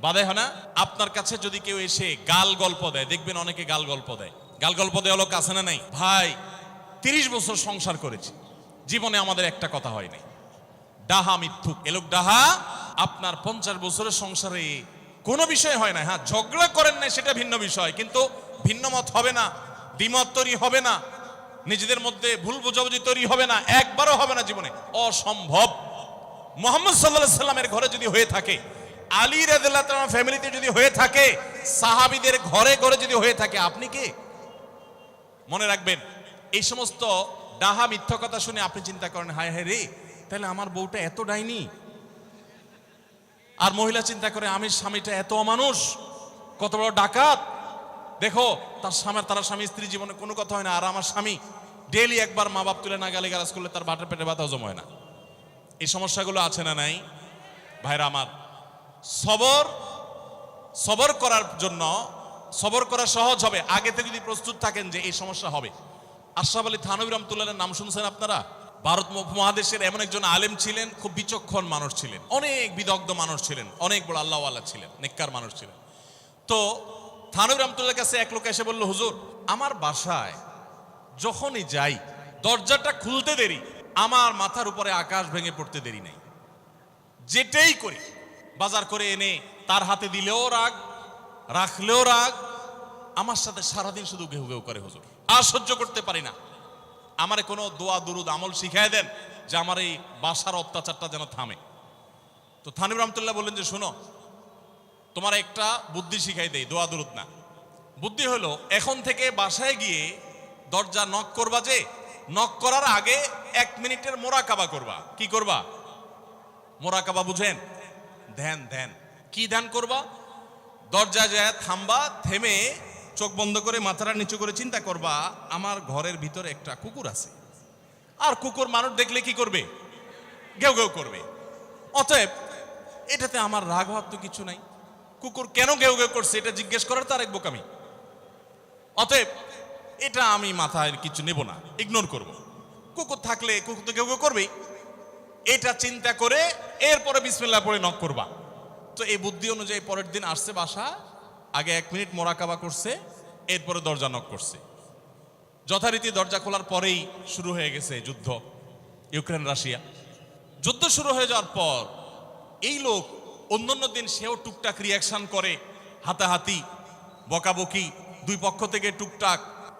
বাধে হয় না? আপনার কাছে যদি কেউ এসে গাল গল্প দেয়, দেখবেন অনেকে গাল গল্প দেয়। গাল গল্প দেওয়া লোক আছে না নাই? ভাই 30 বছর সংসার করেছি, জীবনে আমাদের একটা কথা হয়নি, ডাহা মিথ্যুক, এ লোক ডাহা। আপনার 50 বছরের সংসারে কোনো বিষয় হয় না। হ্যাঁ, ঝগড়া করেন না, সেটা ভিন্ন বিষয়, কিন্তু ভিন্ন মত হবে না, দ্বিমত তৈরি হবে না, নিজেদের মধ্যে ভুল বোঝাবুঝি তৈরি হবে না, একবারও হবে না জীবনে, অসম্ভব। মুহাম্মদ সাল্লাল্লাহু আলাইহি সাল্লামের ঘরে যদি হয়ে থাকে, আলী রাদিয়াল্লাহু তাআলা ফ্যামিলিতে যদি হয়ে থাকে, সাহাবীদের ঘরে ঘরে যদি হয়ে থাকে, আপনি কে? মনে রাখবেন, এই সমস্ত ডাহা মিথ্যা কথা শুনে আপনি চিন্তা করেন, হায় হায় রে, তাহলে আমার বউটা এত ডাইনি। আর মহিলা চিন্তা করে, আমি স্বামীটা এত অমানুষ, কত বড় ডাকাত। দেখো, তার স্বামী স্ত্রী জীবনে কোনো কথা হয় না, আর আমার স্বামী ডেইলি একবার মা বাপ তুলে না গালিগালাজ করলে তার বাটের পেটে ব্যথা হজম হয় না। এই সমস্যাগুলো আছে না নাই? ভাইরা আমার, সবর করার জন্য, সবর করা সহজ হবে আগে থেকে যদি প্রস্তুত থাকেন যে এই সমস্যা হবে। আশরাফ আলী থানভী রাহমাতুল্লাহর নাম শুনছেন আপনারা? ভারত উপমহাদেশের এমন একজন আলেম ছিলেন, খুব বিচক্ষণ মানুষ ছিলেন, অনেক বিদগ্ধ মানুষ ছিলেন, অনেক বড় আল্লাহওয়ালা ছিলেন, নেককার মানুষ ছিলেন। তো থানভী রহমতুল্লাহর কাছে এক লোক এসে বলল, হুজুর আমার বাসায় যখনই যাই দরজাটা খুলতে দেরি, আমার মাথার উপরে আকাশ ভেঙে পড়তে দেরি নেই। যেটাই করি বাজার করে এনে তার হাতে দিলেও রাগ, রাখলেও রাগ, আমার সাথে সারাদিন শুধু ঘেউ ঘেউ করে হুজুর, আর সহ্য করতে পারি না। আমারে কোনো দোয়া দুরুদ আমল শিখায় দেন যে আমার এই বাসার অত্যাচারটা যেন থামে। তো থানভী রহমতুল্লাহ বললেন যে শোনো, তোমার একটা বুদ্ধি শিখাই দেই, দোয়া দুরুদ না। বুদ্ধি হলো এখন থেকে বাসায় গিয়ে দরজা নক করবা, যে নক করার আগে 1 মিনিটের মোরাকাবা করবা। কি করবা? মোরাকাবা বুঝেন? ধ্যান। ধ্যান কি ধ্যান করবা? দরজা যায় থামবা, থেমে চোখ বন্ধ করে মাথাটা নিচু করে চিন্তা করবা আমার ঘরের ভিতরে একটা কুকুর আছে, আর কুকুর মানুষ দেখলে কি করবে? ঘেউ ঘেউ করবে। অতএব এটাতে আমার রাগ ভাব তো কিছু নাই, কুকুর কেন ঘেউ ঘেউ করছে এটা জিজ্ঞেস করার তার এক বোকামি। অতএব এটা আমি মাথায় কিছু নেব না, ইগনোর করব। কুকুর থাকলে কুকুর তো ঘেউ ঘেউ করবেই, এটা চিন্তা করে এরপরে বিসমিল্লাহ পড়ে নক করবা। তো এই বুদ্ধি অনুযায়ী পরের দিন আসছে বাসা, আগে 1 মিনিট মোরাকাবা করছে, এরপরে দরজা নক করছে। যথারীতি দরজা খোলার পরেই শুরু হয়ে গেছে যুদ্ধ, ইউক্রেন রাশিয়া। যুদ্ধ শুরু হয়ে যাওয়ার পর এই লোক অন্যান্য দিন সেও টুকটাক রিয়াকশন করে, হাতাহাতি বকাবকি, দুই পক্ষ থেকে টুকটাক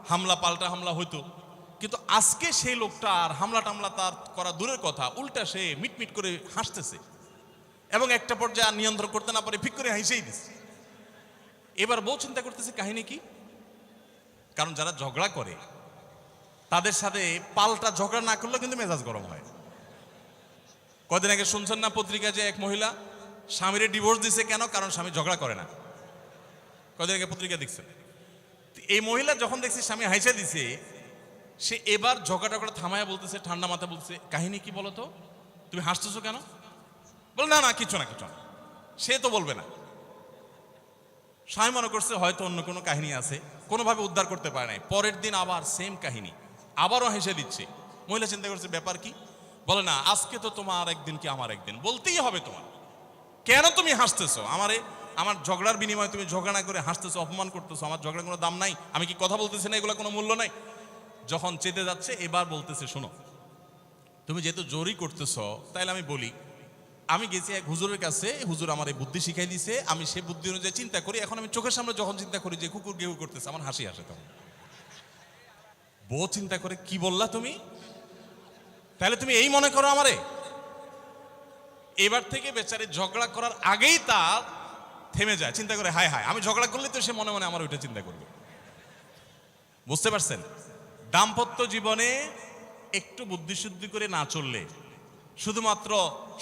হামলা পাল্টা হামলা হইতো। কিন্তু আজকে সেই লোকটা আর হামলা টামলা তার করা দূরের কথা, উল্টা সে মিটমিট করে হাসতেছে এবং একটা পর্যায়ে আর নিয়ন্ত্রণ করতে না পারে ফিক করে হাসেই দিচ্ছে। এবার বউ চিন্তা করতেছে কাহিনী কি, কারণ যারা ঝগড়া করে তাদের সাথে পাল্টা ঝগড়া না করলেও কিন্তু মেজাজ গরম হয়। কদিন আগে শুনছেন না পত্রিকায় যে এক মহিলা স্বামীরে ডিভোর্স দিছে, কেন? কারণ স্বামী ঝগড়া করে না। কদিন আগে পত্রিকা দেখছেন। এই মহিলা যখন দেখছে স্বামী হাইসা দিছে, সে এবার ঝগড়া টগড়া থামায়া বলতেছে, ঠান্ডা মাথা বলছে, কাহিনী কি বলো তো, তুমি হাসতেছো কেন? বল না না কিছু না কিছু না। সে তো বলবে না। স্বামী মনে করছে হয়তো অন্য কোনো কাহিনী আছে, কোনোভাবে উদ্ধার করতে পারে নাই। পরের দিন আবার সেম কাহিনী, আবারও হেসে দিচ্ছে। মহিলা চিন্তা করছে ব্যাপার কি, বলে না আজকে তো তোমার একদিন কি আমার একদিন, বলতেই হবে তোমার। কেন তুমি হাসতেছো? আমার ঝগড়ার বিনিময়ে তুমি ঝগড়া না করে হাসতেছো, অপমান করতেছো। আমার ঝগড়ার কোনো দাম নাই, আমি কি কথা বলতেছি না, এগুলো কোনো মূল্য নাই। যখন চেতে যাচ্ছে এবার বলতেছে, শোনো তুমি যেহেতু জোরই করতেছো, তাইলে আমি বলি, আমি গেছি এক হুজুরের কাছে, হুজুর আমার এই বুদ্ধি শিখাই দিছে, আমি সেই বুদ্ধি অনুযায়ী চিন্তা করি। এখন আমি চোখের সামনে যখন চিন্তা করি যে কুকুর গেউ করতেছে, আমার হাসি আসে। তখন বউ চিন্তা করে, কি বললা তুমি? তাহলে তুমি এই মনে করো আমারে? এবার থেকে বেচারি ঝগড়া করার আগেই তার থেমে যায়, চিন্তা করে হায় হায় আমি ঝগড়া করলে তো সে মনে মনে আমার ওইটা চিন্তা করবে। বুঝতে পারছেন? দাম্পত্য জীবনে একটু বুদ্ধিশুদ্ধি করে না চললে, শুধুমাত্র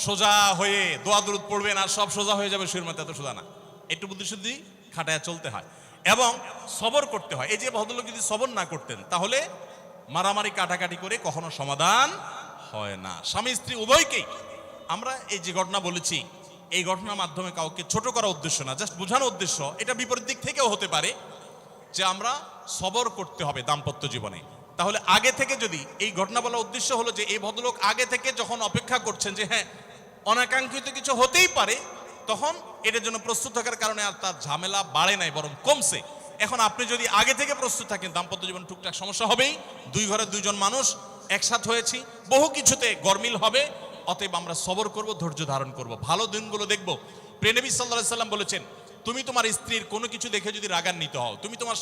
সোজা হয়ে দোয়া দুরুদ পড়বেন আর সব সোজা হয়ে যাবে শুয়ের মতো, এত সোজা না। একটু বুদ্ধিশুদ্ধি খাটায় চলতে হয় এবং সবর করতে হয়। এই যে ভদ্রলোক যদি সবর না করতেন, তাহলে মারামারি কাটাকাটি করে কখনো সমাধান হয় না। স্বামী স্ত্রী উভয়কেই আমরা এই যে ঘটনা বলেছি, এই ঘটনার মাধ্যমে কাউকে ছোট করার উদ্দেশ্য না, জাস্ট বোঝানোর উদ্দেশ্য। এটা বিপরীত দিক থেকেও হতে পারে যে আমরা সবর করতে হবে দাম্পত্য জীবনে। তাহলে আগে থেকে, যদি এই ঘটনা বলার উদ্দেশ্য হলো যে এই ভদ্রলোক আগে থেকে যখন অপেক্ষা করছেন যে হ্যাঁ অনাকাঙ্ক্ষিত কিছু হতেই পারে, তখন এটার জন্য প্রস্তুত থাকার কারণে আর তার ঝামেলা বাড়ে নাই, বরং কমছে। এখন আপনি যদি আগে থেকে প্রস্তুত থাকেন, দাম্পত্য জীবন টুকটাক সমস্যা হবেই, দুই ঘরে দুইজন মানুষ একসাথ হয়েছি, বহু কিছুতে গরমিল হবে। অতএব আমরা সবর করব, ধৈর্য ধারণ করব, ভালো দিনগুলো দেখব। প্রিয় নবী সাল্লাল্লাহু আলাইহি সাল্লাম বলেছেন, তুমি তোমার স্ত্রীর কোনো কিছু দেখে যদি রাগান্বিত হও, তুমি তোমার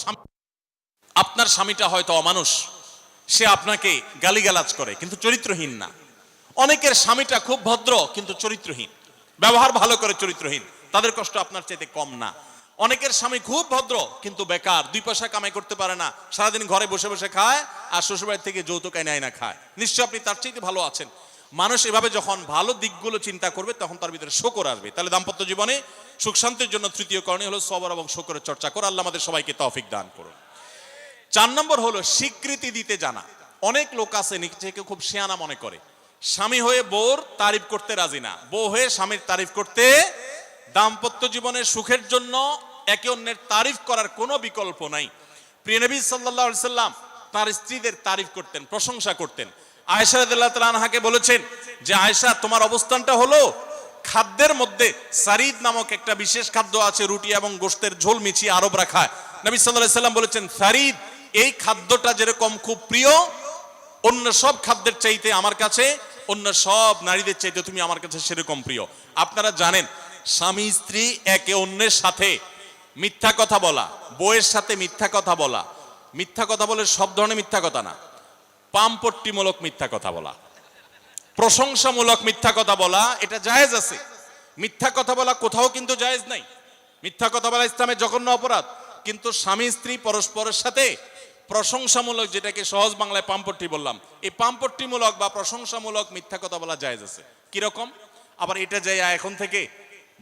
আপনার স্বামীটা হয়তো অমানুষ, সে আপনাকে গালিগালাজ করে কিন্তু চরিত্রহীন না। অনেকের স্বামীটা খুব ভদ্র কিন্তু চরিত্রহীন, ব্যবহার ভালো করে চরিত্রহীন, তাদের কষ্ট আপনার চাইতে কম না। অনেকের স্বামী খুব ভদ্র কিন্তু বেকার, 2 পয়সা কামাই করতে পারে না, সারাদিন ঘরে বসে বসে খায় আর শ্বশুরবাড়ি থেকে যৌতুক এনে আইনা খায়, নিশ্চয় আপনি তার চাইতে ভালো আছেন। মানুষ এভাবে যখন ভালো দিকগুলো চিন্তা করবে, তখন তার ভিতরে শকর আসবে। তাহলে দাম্পত্য জীবনে সুখ শান্তির জন্য তৃতীয় করণীয় হলো সবর এবং শকরের চর্চা করা। আল্লাহ আমাদের সবাইকে তৌফিক দান করুন। 4 নম্বর হলো স্বীকৃতি দিতে জানা। অনেক লোক আছে নিজেকে খুব শিয়ানা মনে করে, স্বামী হয়ে বউর তারিফ করতে রাজি না, বউ হয়ে স্বামীর তারিফ করতে। দাম্পত্য জীবনের সুখের জন্য একে অন্যের তারিফ করার কোনো বিকল্প নাই। প্রিয় নবী সাল্লাল্লাহু আলাইহি সাল্লাম তার স্ত্রীদের তারিফ করতেন, প্রশংসা করতেন। আয়েশা রাদিয়াল্লাহু তাআলা আনহাকে বলেছেন যে আয়েশা, তোমার অবস্থানটা হলো খাদ্যের মধ্যে সারিদ নামক একটা বিশেষ খাদ্য আছে, রুটি এবং গোশতের ঝোল মিছিয়ে আরবরা খায়। নবী সাল্লাল্লাহু আলাইহি সাল্লাম বলেছেন, সারিদ এই খাদ্যটা যেরকম খুব প্রিয় অন্য সব খাদ্যের চাইতে আমার কাছে, অন্য সব নারীদের চাইতে তুমি আমার কাছে সেরকম প্রিয়। আপনারা জানেন স্বামী স্ত্রী একে অন্যের সাথে মিথ্যা কথা বলা, বউয়ের সাথে মিথ্যা কথা বলা, মিথ্যা কথা বলে সব ধরনের মিথ্যা কথা না, পামপট্টিমূলক মিথ্যা কথা বলা, প্রশংসামূলক মিথ্যা কথা বলা, এটা জায়েজ আছে। মিথ্যা কথা বলা কোথাও কিন্তু জায়েজ নাই। মিথ্যা কথা বলা ইসলামের জঘন্য অপরাধ। কিন্তু স্বামী স্ত্রী পরস্পরের সাথে প্রশংসামূলক, যেটাকে সহজ বাংলায় পামপট্টি বললাম, এই পামপট্টিমূলক বা প্রশংসামূলক মিথ্যা কথা বলা জায়েজ আছে। কিরকম? আবার এটা যাই এখন থেকে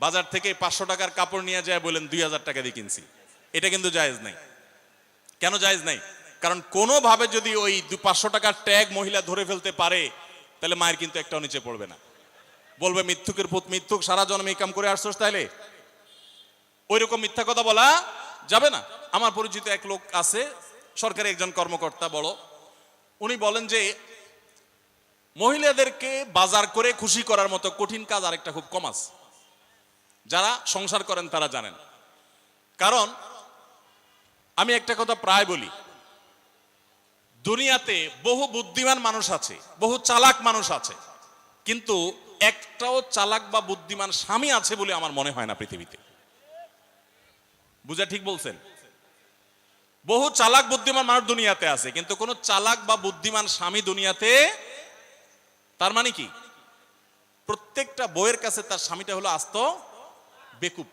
বাজার থেকে 500 টাকার কাপড় নিয়ে যায় বলেন 2000 টাকা দিয়ে কিনছি, এটা কিন্তু জায়েজ নাই। কেন জায়েজ নাই? কারণ কোনোভাবে যদি ওই 500 টাকার ট্যাগ মহিলা ধরে ফেলতে পারে, তাহলে মায়ের কিন্তু একটাও নিচে পড়বে না। বলবে মিথ্যুকের পুত মিথ্যুক, সারা জন্ম এই কাম করে আসছোস, তাইলে ওই রকম মিথ্যা কথা বলা যাবে না। আমার পরিচিত এক লোক আছে, সরকারি একজন কর্মকর্তা বড়, উনি বলেন যে মহিলাদেরকে বাজার করে খুশি করার মতো কঠিন কাজ আরেকটা খুব কম আছে। যারা সংসার করেন তারা জানেন। কারণ আমি একটা কথা প্রায় বলি, দুনিয়াতে বহু বুদ্ধিমান মানুষ আছে, বহু চালাক মানুষ আছে, কিন্তু একটাও চালাক বা বুদ্ধিমান স্বামী আছে বলে আমার মনে হয় না পৃথিবীতে। বুঝা ঠিক বলছেন? বহু চালাক বুদ্ধিমান মানুষ দুনিয়াতে আছে, কিন্তু কোন চালাক বা বুদ্ধিমান স্বামী দুনিয়াতে। তার মানে কি? প্রত্যেকটা বউয়ের কাছে তার স্বামীটা হলো আস্ত বেকুব।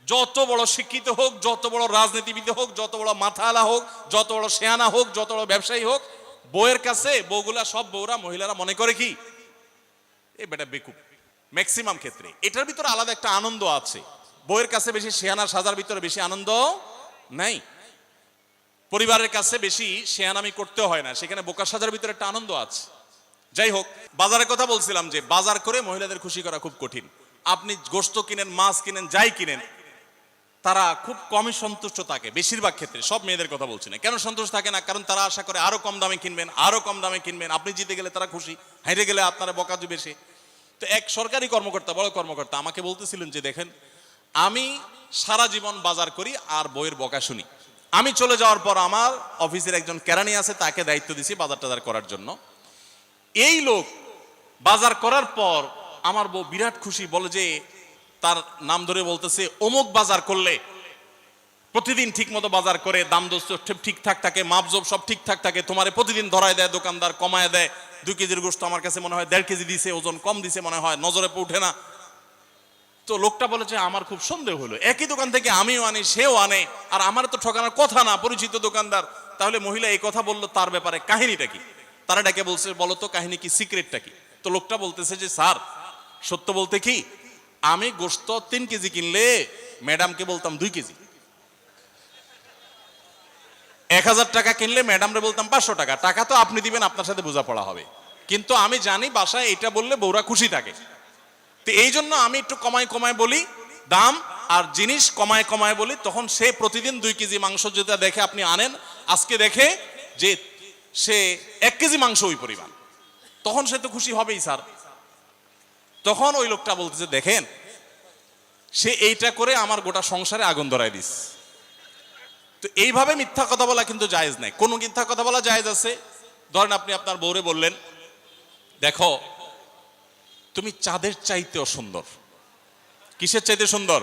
যত বড় শিক্ষিত হোক, যত বড় রাজনীতিবিদ হোক, যত বড় মাথাওয়ালা হোক, যত বড় শেয়ানা হোক, যত বড় ব্যবসায়ী হোক, বউয়ের কাছে বউগুলা, সব বউরা, মহিলারা মনে করে কি এই বেটা বেকুব ম্যাক্সিমাম ক্ষেত্রে। এটার ভিতরে আলাদা একটা আনন্দ আছে। বউয়ের কাছে বেশি শেয়ানা সাজার ভিতরে বেশি আনন্দ নাই। পরিবারের কাছে বেশি শেয়ানামি করতে হয় না, সেখানে বোকা সাজার ভিতরে একটা আনন্দ আছে। যাই হোক, বাজারের কথা বলছিলাম যে বাজার করে মহিলাদের খুশি করা খুব কঠিন। আপনি গোশত কিনেন, মাছ কিনেন, যাই কিনেন, তারা খুব কমই সন্তুষ্ট থাকে বেশিরভাগ ক্ষেত্রে। সব মেয়েদের কথা বলছি না। কেন সন্তুষ্ট থাকে না? কারণ তারা আশা করে আরো কম দামে কিনবেন, আরো কম দামে কিনবেন। আপনি জিতে গেলে তারা খুশি, হেরে গেলে আপনারা বকা দিবে সে। তো এক সরকারি কর্মকর্তা, বড় কর্মকর্তা, আমাকে বলতেছিলেন যে দেখেন, আমি সারা জীবন বাজার করি আর বইয়ের বকা শুনি। আমি চলে যাওয়ার পর আমার অফিসের একজন কেরানি আছে, তাকে দায়িত্ব দিছি বাজার টাজার করার জন্য। এই লোক বাজার করার পর আমার বউ বিরাট খুশি, বলে যে তার নাম ধরে বলতেছে, অমুক বাজার করলে প্রতিদিন ঠিক মতো বাজার করে, দাম দোস্ত ঠিকঠাক থাকে, মাপজোপ সব ঠিকঠাক থাকে, তোমারে প্রতিদিন ধরায় দেয় দোকানদার, কমায় দেয়। 2 কেজির গোশত আমার কাছে মনে হয় 1.5 কেজি দিছে, ওজন কম দিছে মনে হয়, নজরে উঠে না। তো লোকটা বলেছে আমার খুব সন্দেহ হলো, একই দোকান থেকে আমিও আনি, সেও আনে, আর আমার তো ঠকানোর কথা না, পরিচিত দোকানদার। তাহলে মহিলা এই কথা বললো, তার ব্যাপারে কাহিনীটা কি? তারা ডেকে বলছে, বলো তো কাহিনী কি, সিক্রেটটা কি? তো লোকটা বলতেছে যে স্যার, সত্য বলতে কি, আমি গোশত 3 কেজি কিনলে ম্যাডামকে বলতাম 2 কেজি, 1000 টাকা কিনলে ম্যাডামরে বলতাম 500 টাকা। টাকা তো আপনি দিবেন, আপনার সাথে বোঝাপড়া হবে, কিন্তু আমি জানি বাসায় এটা বললে বউরা খুশি থাকে। তো এই জন্য আমি একটু কমায় কমায় বলি দাম, আর জিনিস কমায় কমায় বলি। তখন সে প্রতিদিন 2 কেজি মাংস যেটা দেখে আপনি আনেন, আজকে দেখে যে সে 1 কেজি মাংস ওই পরিমাণ, তখন সে তো খুশি হবেই স্যার। তখন ওই লোকটা বলতেছে দেখেন, সে এইটা করে আমার গোটা সংসারে আগুন ধরায় দিস। তো এইভাবে মিথ্যা কথা বলা কিন্তু জায়েজ নাই। কোন মিথ্যা কথা বলা জায়েজ আছে? ধরেন আপনি আপনার বউরে বললেন, দেখো তুমি চাঁদের চাইতেও সুন্দর। কিসের চাইতে সুন্দর?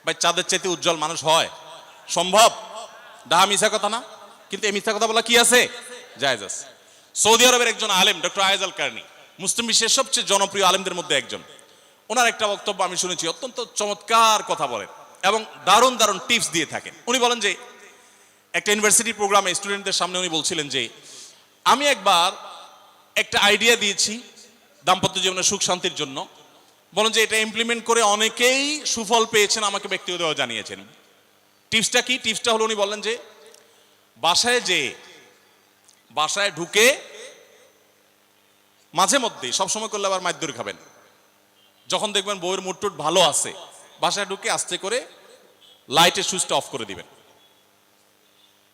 ভাই চাঁদের চাইতে উজ্জ্বল মানুষ হয় সম্ভব? ডাহা মিথ্যা কথা না? কিন্তু এই মিথ্যা কথা বলা কি আছে? জায়েজ আছে। সৌদি আরবের একজন আলেম, ডক্টর আয়েজ আল কারনি, মুসলিম বিশ্বের সবচেয়ে জনপ্রিয় আলেমদের মধ্যে একজন। ওনার একটা বক্তব্য আমি শুনেছি, অত্যন্ত চমৎকার কথা বলেন এবং দারুণ দারুণ টিপস দিয়ে থাকেন। উনি বলেন যে একটা ইউনিভার্সিটি প্রোগ্রামে স্টুডেন্টদের সামনে উনি বলছিলেন যে আমি একবার একটা আইডিয়া দিয়েছি দাম্পত্য জীবনের সুখ শান্তির জন্য। বলেন যে এটা ইমপ্লিমেন্ট করে অনেকেই সুফল পেয়েছেন, আমাকে ব্যক্তিগতভাবে জানিয়েছেন। টিপসটা কি? টিপসটা হলো, উনি বললেন যে বাসায় ঢুকে মাঝে মধ্যে, সবসময় করলে আবার মাইর খাবেন, যখন দেখবেন বউয়ের মুড টুট ভালো আছে, বাসায় ঢুকে আস্তে করে লাইটের সুইচটা অফ করে দিবেন।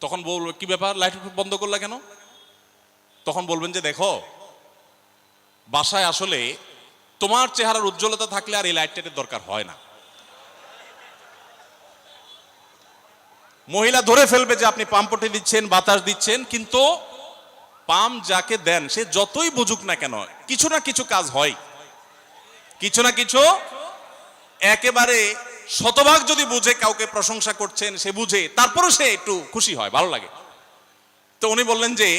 তখন বলবে কি ব্যাপার, লাইট বন্ধ করলা কেন? তখন বলবেন যে দেখো বাসায় আসলে তোমার চেহারার উজ্জ্বলতা থাকলে আর এই লাইটের দরকার হয় না। মহিলা ধরে ফেলবে যে আপনি পাম্পটি দিচ্ছেন, বাতাস দিচ্ছেন, কিন্তু পাম্প যাকে দেন সে যতই বুঝুক না কেন কিছু না কিছু কাজ হয়, কিছু না কিছু। একেবারে শতভাগ যদি বুঝে কাউকে প্রশংসা করছেন, সে বুঝে, তারপরও সে একটু খুশি হয়, ভালো লাগে। তো উনি বললেন যে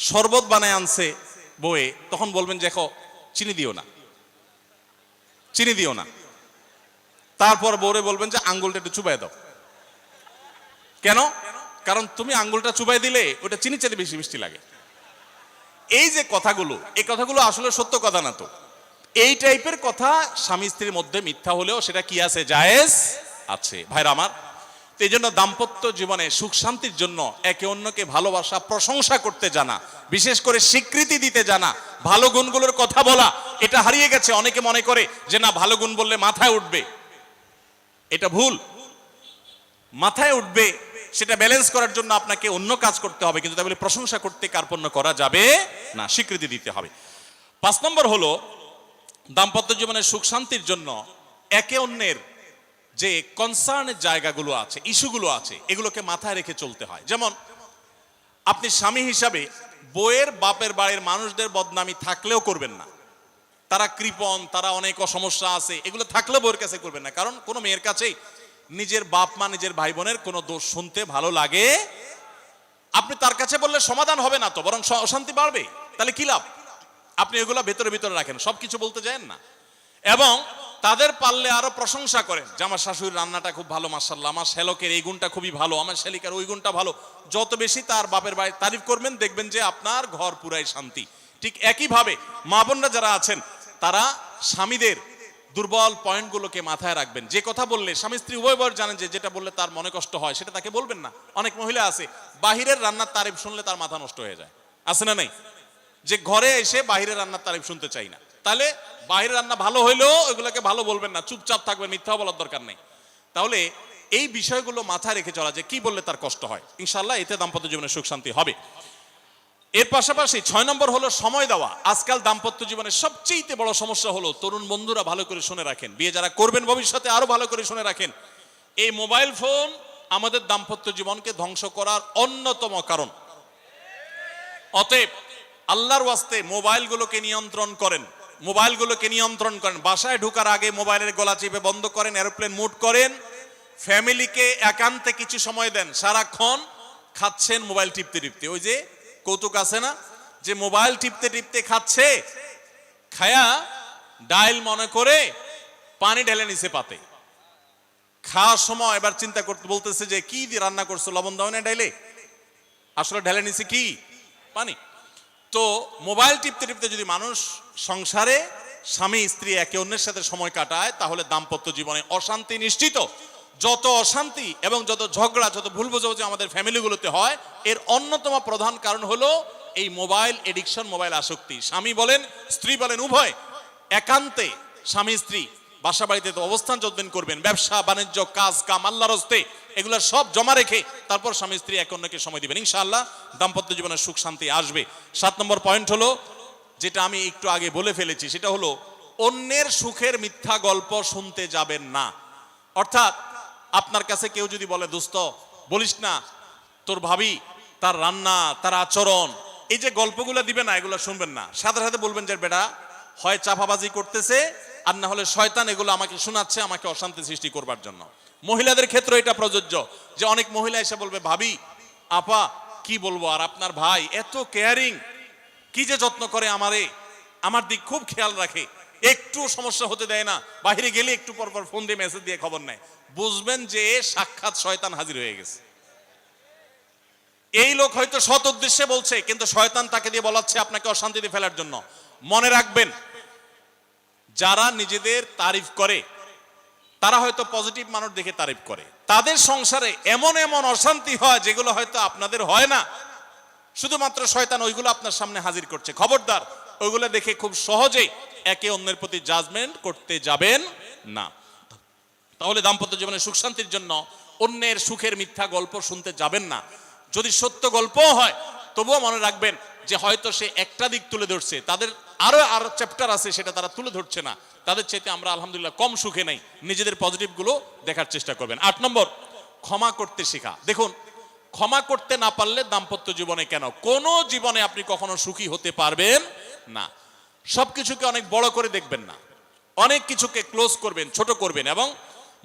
শরবত বানায় আনছে বউয়ে, তখন বলবেন যে দেখো চিনি দিও না, চিনি দিও না। তারপর বউরে বলবেন যে আঙ্গুলটা একটু চুবাই দাও। কেন? কারণ তুমি আঙ্গুলটা চুবাই দিলে ওটা চিনি চাইতে বেশি মিষ্টি লাগে। এই যে কথাগুলো, এই কথাগুলো আসলে সত্য কথা না। তো এই টাইপের কথা স্বামী স্ত্রীর মধ্যে মিথ্যা হলেও সেটা কি আছে? জায়েজ আছে। ভাইরা আমার, তো এই জন্য দাম্পত্য জীবনে সুখ শান্তির জন্য একে অন্যকে ভালোবাসা, প্রশংসা করতে জানা, বিশেষ করে স্বীকৃতি দিতে জানা, ভালো গুণগুলোর কথা বলা, এটা হারিয়ে গেছে। অনেকে মনে করে যে না, ভালো গুণ বললে মাথায় উঠবে, এটা ভুল। মাথায় উঠবে সেটা ব্যালেন্স করার জন্য আপনাকে অন্য কাজ করতে হবে, কিন্তু তাই বলে প্রশংসা করতে কার্পণ্য করা যাবে না, স্বীকৃতি দিতে হবে। 5 নম্বর হলো দাম্পত্য জীবনের সুখ শান্তির জন্য একে অন্যের যে কনসার্নের জায়গাগুলো আছে, ইস্যুগুলো আছে, এগুলোকে মাথায় রেখে চলতে হয়। যেমন আপনি স্বামী হিসাবে বউয়ের বাপের বাড়ির মানুষদের বদনামি থাকলেও করবেন না। তারা কৃপণ, তারা অনেক সমস্যা আছে, এগুলো থাকলেও বউয়ের কাছে করবেন না। কারণ কোনো মেয়ের কাছেই নিজের বাপ মা, নিজের ভাই বোনের কোনো দোষ শুনতে ভালো লাগে। আপনি তার কাছে বললে সমাধান হবে না, তো বরং অশান্তি বাড়বে। তাহলে কি লাভ? আপনি এগুলো ভেতরে ভিতরে রাখেন, সবকিছু বলতে যান না। এবং তাদের পারলে আরো প্রশংসা করেন যে আমার শাশুড়ির রান্নাটা খুব ভালো, মাশাআল্লাহ, আমার শ্যালকের এই গুণটা খুবই ভালো, আমার শ্যালিকার ওই গুণটা ভালো। যত বেশি তার বাপের বাড়ি তারিফ করবেন, দেখবেন যে আপনার ঘর পুরাই শান্তি। ঠিক একইভাবে মা বোনরা যারা আছেন, তারা স্বামীদের দুর্বল পয়েন্টগুলোকে মাথায় রাখবেন। যে কথা বললে স্বামী স্ত্রী উভয় জানেন যে যেটা বললে তার মনে কষ্ট হয়, সেটা তাকে বলবেন না। অনেক মহিলা আছে বাহিরের রান্নার তারিফ শুনলে তার মাথা নষ্ট হয়ে যায়, আছে না নাই? যে ঘরে এসে বাহিরের রান্নার তারিফ শুনতে চাই না। তাহলে বাহিরের রান্না ভালো হইলেও এগুলোকে ভালো বলবেন না, চুপচাপ থাকবেন, মিথ্যা বলার দরকার নেই। তাহলে এই বিষয়গুলো মাথায় রেখে চলা, যে কি বললে তার কষ্ট হয়, ইনশাআল্লাহ এতে দাম্পত্য জীবনে সুখ শান্তি হবে। এর পাশাপাশি 6 নম্বর হলো সময় দেওয়া। আজকাল দাম্পত্য জীবনের সবচেয়ে বড় সমস্যা হলো, তরুণ বন্ধুরা ভালো করে শুনে রাখেন, বিয়ে যারা করবেন ভবিষ্যতে আরো ভালো করে শুনে রাখেন, এই মোবাইল ফোন আমাদের দাম্পত্য জীবনকে ধ্বংস করার অন্যতম কারণ। অতএব আল্লাহর ওয়াস্তে মোবাইলগুলোকে নিয়ন্ত্রণ করেন, মোবাইলগুলোকে নিয়ন্ত্রণ করেন। বাসায় ঢোকার আগে মোবাইলের গলা চেপে বন্ধ করেন, এরোপ্লেন মুড করেন। ফ্যামিলিকে একান্তে কিছু সময় দেন। সারাক্ষণ খাচ্ছেন মোবাইল টিপতে টিপতে, ওই যে কৌতুক আছে না, যে মোবাইল টিপতে টিপতে খাচ্ছে, খায়া ডাইল মনে করে পানি ঢেলে নিছে পাতে। খাওয়ার সময় এবার চিন্তা করতে বলতেছে যে কি দিয়ে রান্না করছো, লবণ দাও না ডাইলে, আসলে ঢেলে নিছে কি? পানি। তো মোবাইল টিপতে টিপতে যদি মানুষ সংসারে স্বামী স্ত্রী একে অন্যের সাথে সময় কাটায়, তাহলে দাম্পত্য জীবনে অশান্তি নিশ্চিত। যত অশান্তি এবং যত ঝগড়া, যত ভুল বোঝাবুঝি আমাদের ফ্যামিলিগুলোতে হয়, এর অন্যতম প্রধান কারণ হলো এই মোবাইল এডিকশন, মোবাইল আসক্তি। স্বামী বলেন স্ত্রী বলেন উভয় একান্তে স্বামী স্ত্রী বাসা বাড়িতে তো অবস্থান যতদিন করবেন, ব্যবসা বাণিজ্য, কাজ কাম, আল্লাহর হস্তে, এগুলো সব জমা রেখে তারপর স্বামী স্ত্রী একে অন্যকে সময় দিবেন, ইনশাআল্লাহ দাম্পত্য জীবনের সুখ শান্তি আসবে। 7 নম্বর পয়েন্ট হলো, যেটা আমি একটু আগে বলে ফেলেছি, সেটা হলো অন্যের সুখের মিথ্যা গল্প শুনতে যাবেন না। অর্থাৎ আপনার কাছে কেউ যদি বলে দোস্ত বলিস না, তোর ভাবি তার রান্না, তার আচরণ, এই যে গল্পগুলো দিবে না, এগুলো শুনবেন না। সাথে সাথে বলবেন যে বেটা হয় চাপাবাজি করতেছে, আর না হলে শয়তান এগুলো আমাকে শোনাচ্ছে, আমাকে অশান্তি সৃষ্টি করবার জন্য। মহিলাদের ক্ষেত্রে এটা প্রযোজ্য, যে অনেক মহিলা এসে বলবে ভাবি, আপা কি বলবো, আর আপনার ভাই এত কেয়ারিং, কি যে যত্ন করে আমারে, আমার দিক খুব খেয়াল রাখে, একটু সমস্যা হতে দেয় না, বাইরে গেলে একটু পর পর ফোন দিয়ে মেসেজ দিয়ে খবর নেয়। বুঝবেন যে সাক্ষাৎ শয়তান হাজির হয়ে গেছে। এই লোক হয়তো সৎ উদ্দেশ্যে বলছে, কিন্তু শয়তান তাকে দিয়ে বলাচ্ছে আপনাকে অশান্তিতে ফেলার জন্য। মনে রাখবেন, যারা নিজেদের তারিফ করে তারা হয়তো পজিটিভ মানুষ দেখে তারিফ করে, তাদের সংসারে এমন এমন অশান্তি হয় যেগুলো হয়তো আপনাদের হয় না, শুধুমাত্র শয়তান ওইগুলো আপনার সামনে হাজির করছে। খবরদার, ওইগুলো দেখে খুব সহজেই একে অন্যের প্রতি জাজমেন্ট করতে যাবেন না। তাহলে দাম্পত্য জীবনে সুখ শান্তির জন্য অন্যের সুখের মিথ্যা গল্প শুনতে যাবেন না। যদি সত্য গল্পও হয়, তবুও মনে রাখবেন যে হয়তো সে একটা দিক তুলে ধরছে, তাদের আরো আরো চ্যাপ্টার আছে, সেটা তারা তুলে ধরছে না। তাদের চাইতে আমরা আলহামদুলিল্লাহ কম সুখে নাই। নিজেদের পজিটিভ গুলো দেখার চেষ্টা করবেন। 8 নম্বর, ক্ষমা করতে শেখা। দেখুন, ক্ষমা করতে না পারলে দাম্পত্য জীবনে কেন, কোন জীবনে আপনি কখনো সুখী হতে পারবেন না। সবকিছুকে অনেক বড় করে দেখবেন না, অনেক কিছুকে ক্লোজ করবেন, ছোট করবেন। এবং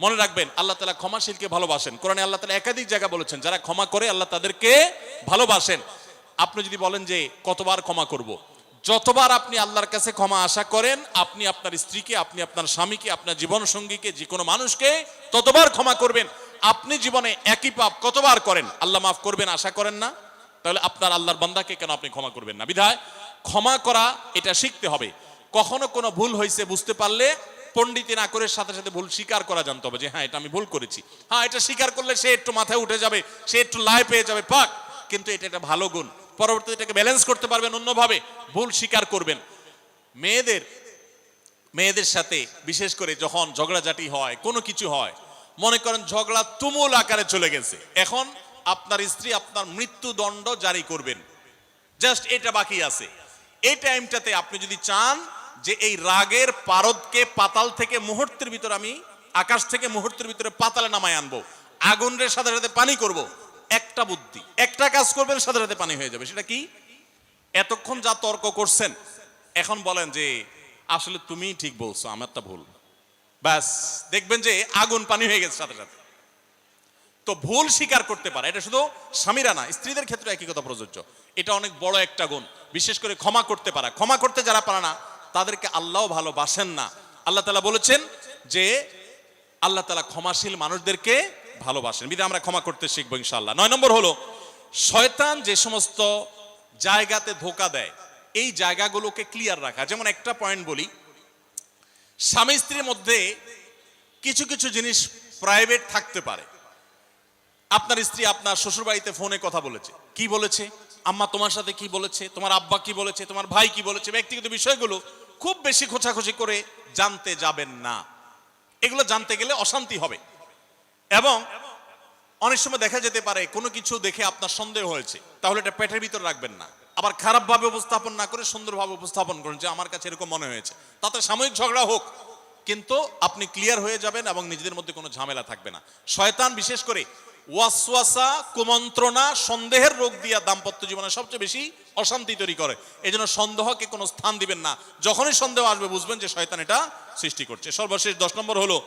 মনে রাখবেন, আল্লাহ তাআলা ক্ষমাশীলকে ভালোবাসেন। কোরআনে আল্লাহ তাআলা একাধিক জায়গা বলেছেন, যারা ক্ষমা করে আল্লাহ তাদেরকে ভালোবাসেন। আপনি যদি বলেন যে কতবার ক্ষমা করব, যতবার আপনি আল্লাহর কাছে ক্ষমা আশা করেন, আপনি আপনার স্ত্রীকে, আপনি আপনার স্বামীকে, আপনার জীবন সঙ্গীকে, যে কোনো মানুষকে ততবার ক্ষমা করবেন। আপনি জীবনে একই পাপ কতবার করেন, আল্লাহ মাফ করবেন আশা করেন না? তাহলে আপনার আল্লাহর বান্দাকে কেন আপনি ক্ষমা করবেন না? বিধায় ক্ষমা করা এটা শিখতে হবে। কখনো কোনো ভুল হয়েছে বুঝতে পারলে পণ্ডিতি না করে সাথে সাথে ভুল স্বীকার করা জানতে হবে, যে হ্যাঁ এটা আমি ভুল করেছি। হ্যাঁ, এটা স্বীকার করলে সে একটু মাথায় উঠে যাবে, সে একটু লাই পেয়ে যাবে, পাক। কিন্তু এটা একটা ভালো গুণ, পরবর্তীতে এটাকে ব্যালেন্স করতে পারবেন অন্যভাবে। ভুল স্বীকার করবেন। মেয়েদের সাথে বিশেষ করে যখন ঝগড়াঝাটি হয়, কোনো কিছু হয়, মনে করেন ঝগড়া তুমুল আকারে চলে গেছে, এখন আপনার স্ত্রী আপনার মৃত্যুদণ্ড জারি করবেন, জাস্ট এটা বাকি আছে। এই টাইমটাতে আপনি যদি চান যে এই রাগের পারদকে পাতাল থেকে মুহূর্তের ভিতর, আমি আকাশ থেকে মুহূর্তের ভিতরে পাতালে নামায় আনবো, আগুনের সাথে সাথে পানি করব, একটা বুদ্ধি, একটা কাজ করবেন, সাথে সাথে পানি হয়ে যাবে। সেটা কি? এতক্ষণ যা তর্ক করছেন, এখন বলেন যে আসলে তুমি ঠিক বলছো, আমারটা ভুল, ব্যাস দেখবেন যে আগুন পানি হয়ে গেছে সাথে সাথে। তো ভুল স্বীকার করতে পারে, এটা শুধু স্বামীরা না, স্ত্রীদের ক্ষেত্রে একই কথা প্রযোজ্য। এটা অনেক বড় একটা গুণ, বিশেষ করে ক্ষমা করতে পারা। ক্ষমা করতে যারা পারে না, তাদেরকে আল্লাহ ভালোবাসেন না। আল্লাহ তাআলা বলেছেন যে আল্লাহ তাআলা ক্ষমাশীল মানুষদেরকে ভালোবাসেন। বিধায় আমরা ক্ষমা করতে শিখবো ইনশাআল্লাহ। 9 নম্বর হলো, শয়তান যে সমস্ত জায়গাতে ধোঁকা দেয়, এই জায়গাগুলোকে ক্লিয়ার রাখা। যেমন একটা পয়েন্ট বলি, স্বামী স্ত্রীর মধ্যে কিছু কিছু জিনিস প্রাইভেট থাকতে পারে। আপনার স্ত্রী আপনার শ্বশুর বাড়িতে ফোনে কথা বলেছে, কি বলেছে, আম্মা তোমার সাথে কি বলেছে, তোমার আব্বা কি বলেছে, তোমার ভাই কি বলেছে, ব্যক্তিগত বিষয়গুলো খুব বেশি খোঁচাখুচি করে জানতে যাবেন না। এগুলো জানতে গেলে অশান্তি হবে। এবং অনেক সময় দেখা যেতে পারে কোনো কিছু দেখে আপনার সন্দেহ হয়েছে, তাহলে এটা পেটের ভিতর রাখবেন না। আবার খারাপ ভাবে উপস্থাপন না করে সুন্দরভাবে উপস্থাপন করুন যে আমার কাছে এরকম মনে হয়েছে। তাতে সাময়িক ঝগড়া হোক, কিন্তু আপনি ক্লিয়ার হয়ে যাবেন এবং নিজেদের মধ্যে কোনো ঝামেলা থাকবে না। শয়তান বিশেষ করে ওয়াসওয়াসা, কুমন্ত্রণা, সন্দেহের রোগ দিয়া দাম্পত্য জীবনে সবচেয়ে বেশি অশান্তি তৈরি করে। এই জন্য সন্দেহকে কোনো স্থান দিবেন না। যখনই সন্দেহ আসবে বুঝবেন যে শয়তান এটা সৃষ্টি করছে। সর্বশেষ 10 নম্বর হলো,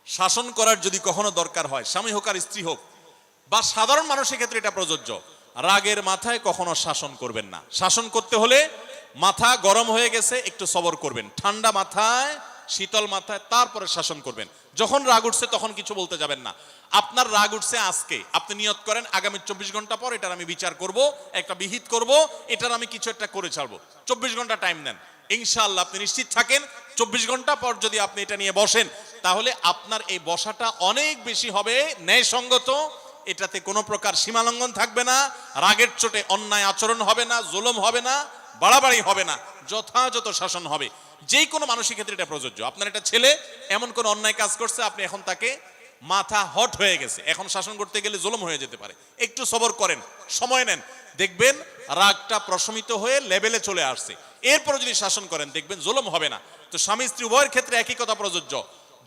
শাসন করার যদি কখনো দরকার হয়, স্বামী হোক আর স্ত্রী হোক বা সাধারণ মানুষের ক্ষেত্রে এটা প্রযোজ্য, রাগের মাথায় কখনো শাসন করবেন না। শাসন করতে হলে মাথা গরম হয়ে গেছে, একটু সবর করবেন, ঠান্ডা মাথায়, শীতল মাথায় তারপরে শাসন করবেন। যখন রাগ উঠছে তখন কিছু বলতে যাবেন না। আপনার রাগ উঠছে আজকে, আপনি নিয়ত করেন আগামী 24 ঘন্টা পর এটার আমি বিচার করব, একটা বিহিত করব, এটার আমি কিছু একটা করে ছাড়বো। 24 ঘন্টা টাইম নেন, ইনশাআল্লাহ আপনি নিশ্চিত থাকেন 24 ঘন্টা পর যদি আপনি এটা নিয়ে বসেন, তাহলে আপনার এই বসাটা অনেক বেশি হবে ন্যায়সঙ্গত। এটাতে কোনো প্রকার সীমালঙ্ঘন থাকবে না, রাগের চোটে অন্যায় আচরণ হবে না, জুলুম হবে না, বাড়াবাড়ি হবে না, যথাযথ শাসন হবে। যে কোনো মানুষের ক্ষেত্রে এটা প্রযোজ্য। আপনার একটা ছেলে এমন কোন অন্যায় কাজ করছে, আপনি এখন তাকে মাথা হট হয়ে গেছে, এখন শাসন করতে গেলে জুলুম হয়ে যেতে পারে, একটু সবর করেন, সময় নেন, দেখবেন রাগটা প্রশমিত হয়ে লেভেলে চলে আসছে। এরপর যদি শাসন করেন দেখবেন জুলুম হবে না। তো স্বামী স্ত্রী উভয়ের ক্ষেত্রে একই কথা প্রযোজ্য।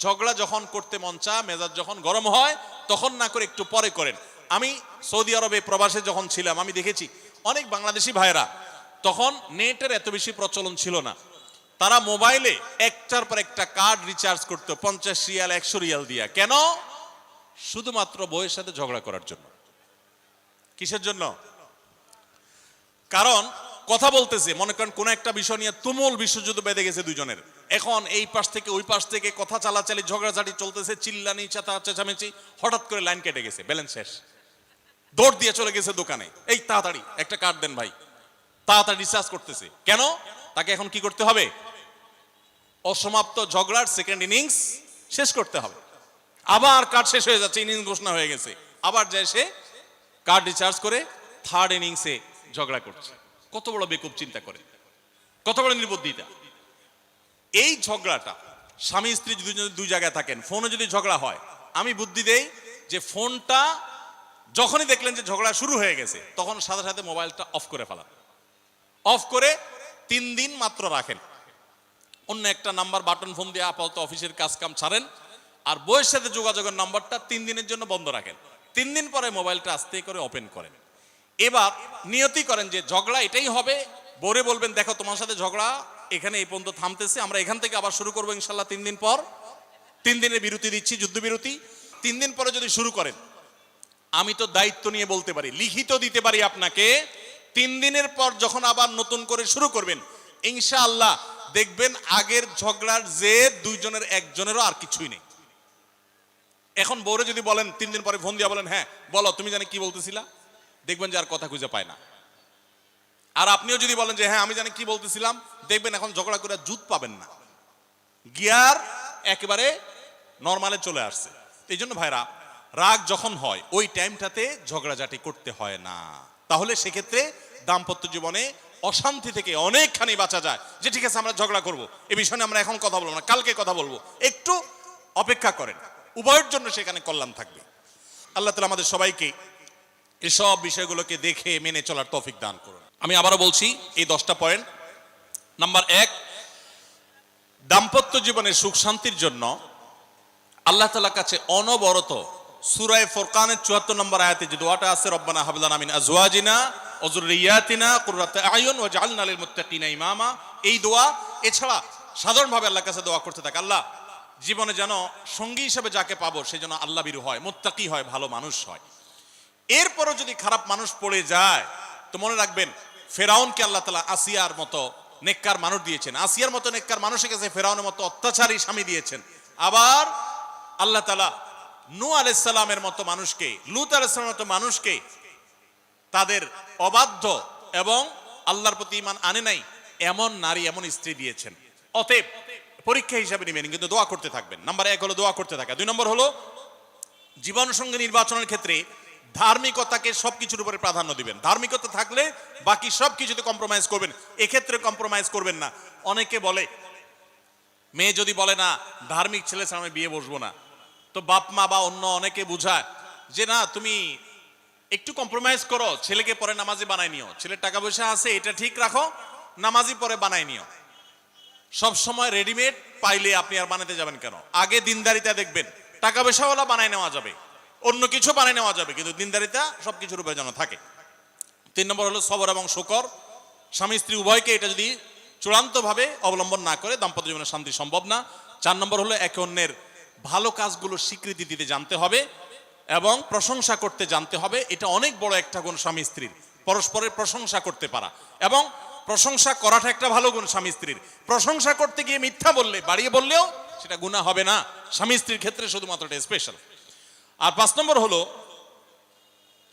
ঝগড়া যখন করতে মন চায়, মেজাজ যখন গরম হয়, তখন না করে একটু পরে করেন। আমি সৌদি আরবে প্রবাসে যখন ছিলাম, আমি দেখেছি অনেক বাংলাদেশি ভাইয়েরা, তখন নেটের এত বেশি প্রচলন ছিল না, তারা মোবাইলে একটার পর একটা কার্ড রিচার্জ করতো 50 রিয়াল 100 রিয়াল দিয়া। কেন? শুধুমাত্র বউয়ের সাথে ঝগড়া করার জন্য। কিসের জন্য? কারণ কথা বলতেছে, মনে করেন কোন একটা বিষয় নিয়ে তুমুল বিশ্বযুদ্ধ বেঁধে গেছে দুজনের, এখন এই পাশ থেকে ওই পাশ থেকে কথা চালাচালি, ঝগড়াঝাটি চলতেছে, চিল্লানি চেঁচামেচি, হঠাৎ করে লাইন কেটে গেছে, ব্যালেন্স শেষ, দৌড় দিয়ে চলে গেছে দোকানে, এই তাড়াতাড়ি একটা কার্ড দেন ভাই, তাড়াতাড়ি রিচার্জ করতেছে। কেন? তাকে এখন কি করতে হবে? অসমাপ্ত ঝগড়ার সেকেন্ড ইনিংস শেষ করতে হবে। আবার কার্ড শেষ হয়ে যাচ্ছে, ইনিংস ঘোষণা হয়ে গেছে, আবার যায় সে কার্ড রিচার্জ করে থার্ড ইনিংসে ঝগড়া করছে। কত বড় বেকুব চিন্তা করে, কত বড় নির্বুদ্ধিতা। এই ঝগড়াটা স্বামী স্ত্রী যদি দুই জায়গায় থাকেন, ফোনে যদি ঝগড়া হয়, আমি বুদ্ধি দেই যে ফোনটা যখনই দেখলেন যে ঝগড়া শুরু হয়ে গেছে, তখন সাথে সাথে মোবাইলটা অফ করে ফেলান। অফ করে 3 দিন মাত্র রাখেন। অন্য একটা নাম্বার বাটন ফোন দিয়ে আপাতত অফিসের কাজ কাম ছাড়েন, আর বউয়ের সাথে যোগাযোগের নাম্বারটা 3 দিনের জন্য বন্ধ রাখেন। 3 দিন পরে মোবাইলটা আস্তে করে ওপেন করেন। এবার নিয়তি করেন যে ঝগড়া এটাই হবে। বউরে বলবেন, দেখো তোমার সাথে ঝগড়া এখানে এই পর্যন্ত থামতেছে, আমরা এখান থেকে আবার শুরু করবো ইনশাল্লাহ 3 দিন পর। 3 দিনের বিরতি দিচ্ছি, যুদ্ধবিরতি। 3 দিন পরে যদি শুরু করেন, আমি তো দায়িত্ব নিয়ে বলতে পারি, লিখিত দিতে পারি আপনাকে, 3 দিনের পর যখন আবার নতুন করে শুরু করবেন ইনশাআল্লাহ দেখবেন আগের ঝগড়ার যে দুইজনের একজনেরও আর কিছুই নেই। এখন বউরে যদি বলেন 3 দিন পরে ফোন দিয়া বলেন, হ্যাঁ বলো তুমি জানি কি বলতেছিলা, দেখবেন যে আর কথা খুঁজে পায় না। আর আপনিও যদি বলেন যে হ্যাঁ আমি জানি কি বলতেছিলাম, দেখবেন এখন ঝগড়া করে জুত পাবেন না, গিয়ার একেবারে নরমালে চলে আসছে। এই জন্য ভাইরা, রাগ যখন হয় ওই টাইমটাতে ঝগড়াঝাটি করতে হয় না। তাহলে সেক্ষেত্রে দাম্পত্য জীবনে অশান্তি থেকে অনেকখানি বাঁচা যায়। যে ঠিক আছে আমরা ঝগড়া করব, এই বিষয়ে আমরা এখন কথা বলবো না, কালকে কথা বলবো, একটু অপেক্ষা করেন, উভয়ের জন্য সেখানে কল্যাণ থাকবে। আল্লাহ তাআলা আমাদের সবাইকে এসব বিষয়গুলোকে দেখে মেনে চলার তৌফিক দান করুন। আমি আবারও বলছি এই 10টা পয়েন্ট। নাম্বার 1, দাম্পত্য জীবনের সুখ শান্তির জন্য আল্লাহ তাআলার কাছে অনবরত সূরা ফুরকানের 74 নম্বর আয়াতে যে দোয়াটা আছে, রব্বানা হাব লানা মিন আজওয়াজিনা ওয়া যুররিয়াতিনা কুররাতা আয়ুন ওয়াজআলনা লিল মুত্তাকিনা ইমামা, এই দোয়া এছাড়া সাধারণভাবে আল্লাহর কাছে দোয়া করতে থাকে, আল্লাহ জীবনে যেন সঙ্গী হিসেবে যাকে পাবো সে যেন আল্লাহ ভীরু হয়, মুত্তাকি হয়, ভালো মানুষ হয়। এরপরও যদি খারাপ মানুষ পড়ে যায় তো মনে রাখবেন ফেরাউনকে আল্লাহ তাআলা আসিয়ার মতো নেককার মানুষ দিয়েছেন, আসিয়ার মতো নেককার মানুষের কাছে ফেরাউনের মতো অত্যাচারী স্বামী দিয়েছেন। আবার আল্লাহ তাআলা নূহ আলাইহিস সালামের মতো মানুষকে, লূত আলাইহিস সালামের মতো মানুষকে তাদের অবাধ্য এবং আল্লাহর প্রতি ঈমান আনে নাই এমন নারী, এমন স্ত্রী দিয়েছেন। অতএব পরীক্ষা হিসাবে নেবেন, কিন্তু দোয়া করতে থাকবেন। নাম্বার 1 হলো দোয়া করতে থাকা। 2 নম্বর হলো জীবন সঙ্গী নির্বাচনের ক্ষেত্রে ধার্মিকতাকে সবকিছুর উপরে প্রাধান্য দিবেন। ধার্মিকতা থাকলে বাকি সবকিছুতে কম্প্রোমাইজ করবেন, এক্ষেত্রে কম্প্রোমাইজ করবেন না। অনেকে বলে, মেয়ে যদি বলে না ধার্মিক ছেলে ছাড়া আমি বিয়ে বসবো না, তো বাপ মা বা অন্য অনেকে বুঝায় যে না তুমি একটু কম্প্রোমাইজ করো, ছেলেকে পরে নামাজি বানাই নিও, ছেলের টাকা পয়সা আছে এটা ঠিক রাখো, নামাজি পরে বানাই নিও। সব সময় রেডিমেড পাইলে আপনি আর বানাতে যাবেন কেন? আগে দিনদারিতা দেখবেন, টাকা পয়সাওয়ালা বানাই নেওয়া যাবে, অন্য কিছু বানাই নেওয়া যাবে, কিন্তু দিনদারিতা সবকিছুর উপরে যেন থাকে। 3 নম্বর হলো সবর এবং শুকর। স্বামী স্ত্রী উভয়কে এটা যদি চূড়ান্তভাবে অবলম্বন না করে দাম্পত্য জীবনে শান্তি সম্ভব না। 4 নম্বর হলো একে অন্যের ভালো কাজগুলো স্বীকৃতি দিতে জানতে হবে এবং প্রশংসা করতে জানতে হবে। এটা অনেক বড় একটা গুণ স্বামী স্ত্রীর, পরস্পরের প্রশংসা করতে পারা। এবং প্রশংসা করাটা একটা ভালো গুণ স্বামী স্ত্রীর। প্রশংসা করতে গিয়ে মিথ্যা বললে, বাড়িয়ে বললেও সেটা গুনাহ হবে না, স্বামী স্ত্রীর ক্ষেত্রে শুধুমাত্র এটা স্পেশাল। আর 5 নম্বর হলো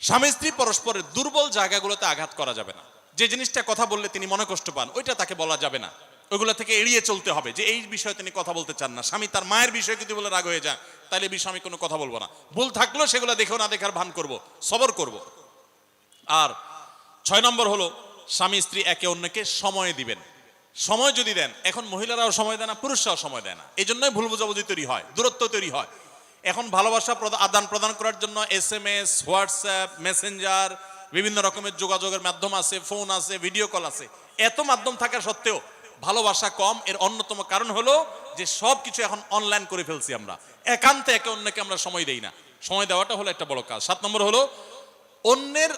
স্বামী স্ত্রী পরস্পরের দুর্বল জায়গাগুলোতে আঘাত করা যাবে না। যে জিনিসটা কথা বললে তিনি মনে কষ্ট পান ওইটা তাকে বলা যাবে না, ওইগুলো থেকে এড়িয়ে চলতে হবে। যে এই বিষয়ে তিনি কথা বলতে চান না, স্বামী তার মায়ের বিষয়ে যদি বলে রাগ হয়ে যায় তাহলে এই বিষয়ে আমি কোনো কথা বলবো না, ভুল থাকলেও সেগুলো দেখেও না দেখার ভান করব, সবর করব। আর 6 নম্বর হলো স্বামী স্ত্রী একে অন্যকে সময় দিবেন। সময় যদি দেন, এখন মহিলারাও সময় দেয় না, পুরুষরাও সময় দেয় না, এই জন্যই ভুল বোঝাবুঝি তৈরি হয়, দূরত্ব তৈরি হয়। এখন ভালোবাসা আদান প্রদান করার জন্য SMS, হোয়াটসঅ্যাপ, মেসেঞ্জার, বিভিন্ন রকমের যোগাযোগের মাধ্যম আছে, ফোন আছে, ভিডিও কল আছে। এত মাধ্যম থাকা সত্ত্বেও ভালোবাসা কম। এর অন্যতম কারণ হলো যে সবকিছু এখন অনলাইন করে ফেলছি আমরা, একান্তে একে অন্যকে আমরা সময় দেই না। সময় দেওয়াটা হলো একটা বড় কাজ। 7 নম্বর হলো অন্যের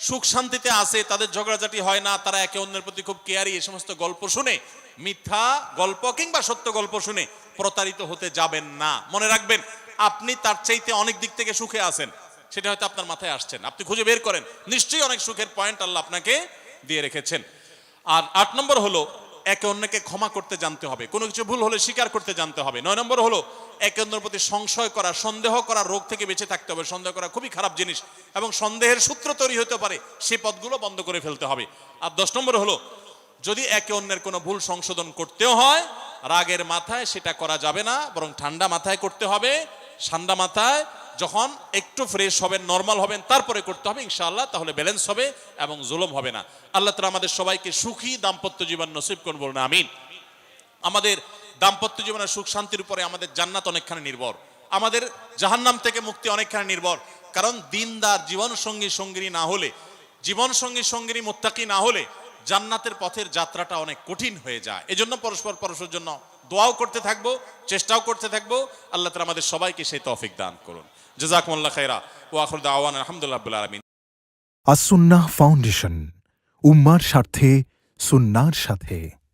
সুখ শান্তিতে আছে, তাদের ঝগড়াঝাটি হয় না, তারা একে অন্যের প্রতি খুব কেয়ারি। এই সমস্ত গল্প শুনে, মিথ্যা গল্প কিংবা সত্য গল্প শুনে প্রতারিত হতে যাবেন না। মনে রাখবেন আপনি তার চাইতে অনেক দিক থেকে সুখে আছেন, সেটা হয়তো আপনার মাথায় আসছেন, আপনি খুঁজে বের করেন, নিশ্চয়ই অনেক সুখের পয়েন্ট আল্লাহ আপনাকে দিয়ে রেখেছেন। আর 8 নম্বর হলো একে অন্যকে ক্ষমা করতে জানতে হবে, কোনো কিছু ভুল হলে স্বীকার করতে জানতে হবে। 9 নম্বর হলো একে অন্যের প্রতি সংশয় করা, সন্দেহ করা, রোগ থেকে বেঁচে থাকতে হবে। সন্দেহ করা খুবই খারাপ জিনিস এবং সন্দেহের সূত্র তৈরি হতে পারে, সেই পথগুলো বন্ধ করে ফেলতে হবে। আর 10 নম্বর হলো যদি একে অন্যের কোনো ভুল সংশোধন করতেও হয়, রাগের মাথায় সেটা করা যাবে না, বরং ঠান্ডা মাথায় করতে হবে। ঠান্ডা মাথায় যখন একটু ফ্রেশ হবেন, নরমাল হবেন, তারপরে করতে হবে ইনশাআল্লাহ, তাহলে ব্যালেন্স হবে এবং জুলুম হবে না। আল্লাহ তাআলা আমাদের সবাইকে সুখী দাম্পত্য জীবন নসিব করুন, বলুন আমিন। আমাদের দাম্পত্য জীবনের সুখ শান্তির উপরে আমাদের জান্নাত অনেকখানি নির্ভর, আমাদের জাহান্নাম থেকে মুক্তি অনেকখানি নির্ভর। কারণ দিনদার জীবন সঙ্গী সঙ্গিনী না হলে, জীবন সঙ্গী সঙ্গিনী মুত্তাকি না হলে জান্নাতের পথের যাত্রাটা অনেক কঠিন হয়ে যায়। এজন্য পরস্পরের জন্য দোয়াও করতে থাকবো, চেষ্টাও করতে থাকবো। আল্লাহ তাআলা আমাদের সবাইকে সেই তৌফিক দান করুন। জাযাকুমুল্লাহ খাইরা ওয়া আখিরু দাওয়ানা আলহামদুলিল্লাহি রাব্বিল আলামিন। আসুন্নাহ ফাউন্ডেশন, উম্মার স্বার্থে সুন্নাহর সাথে।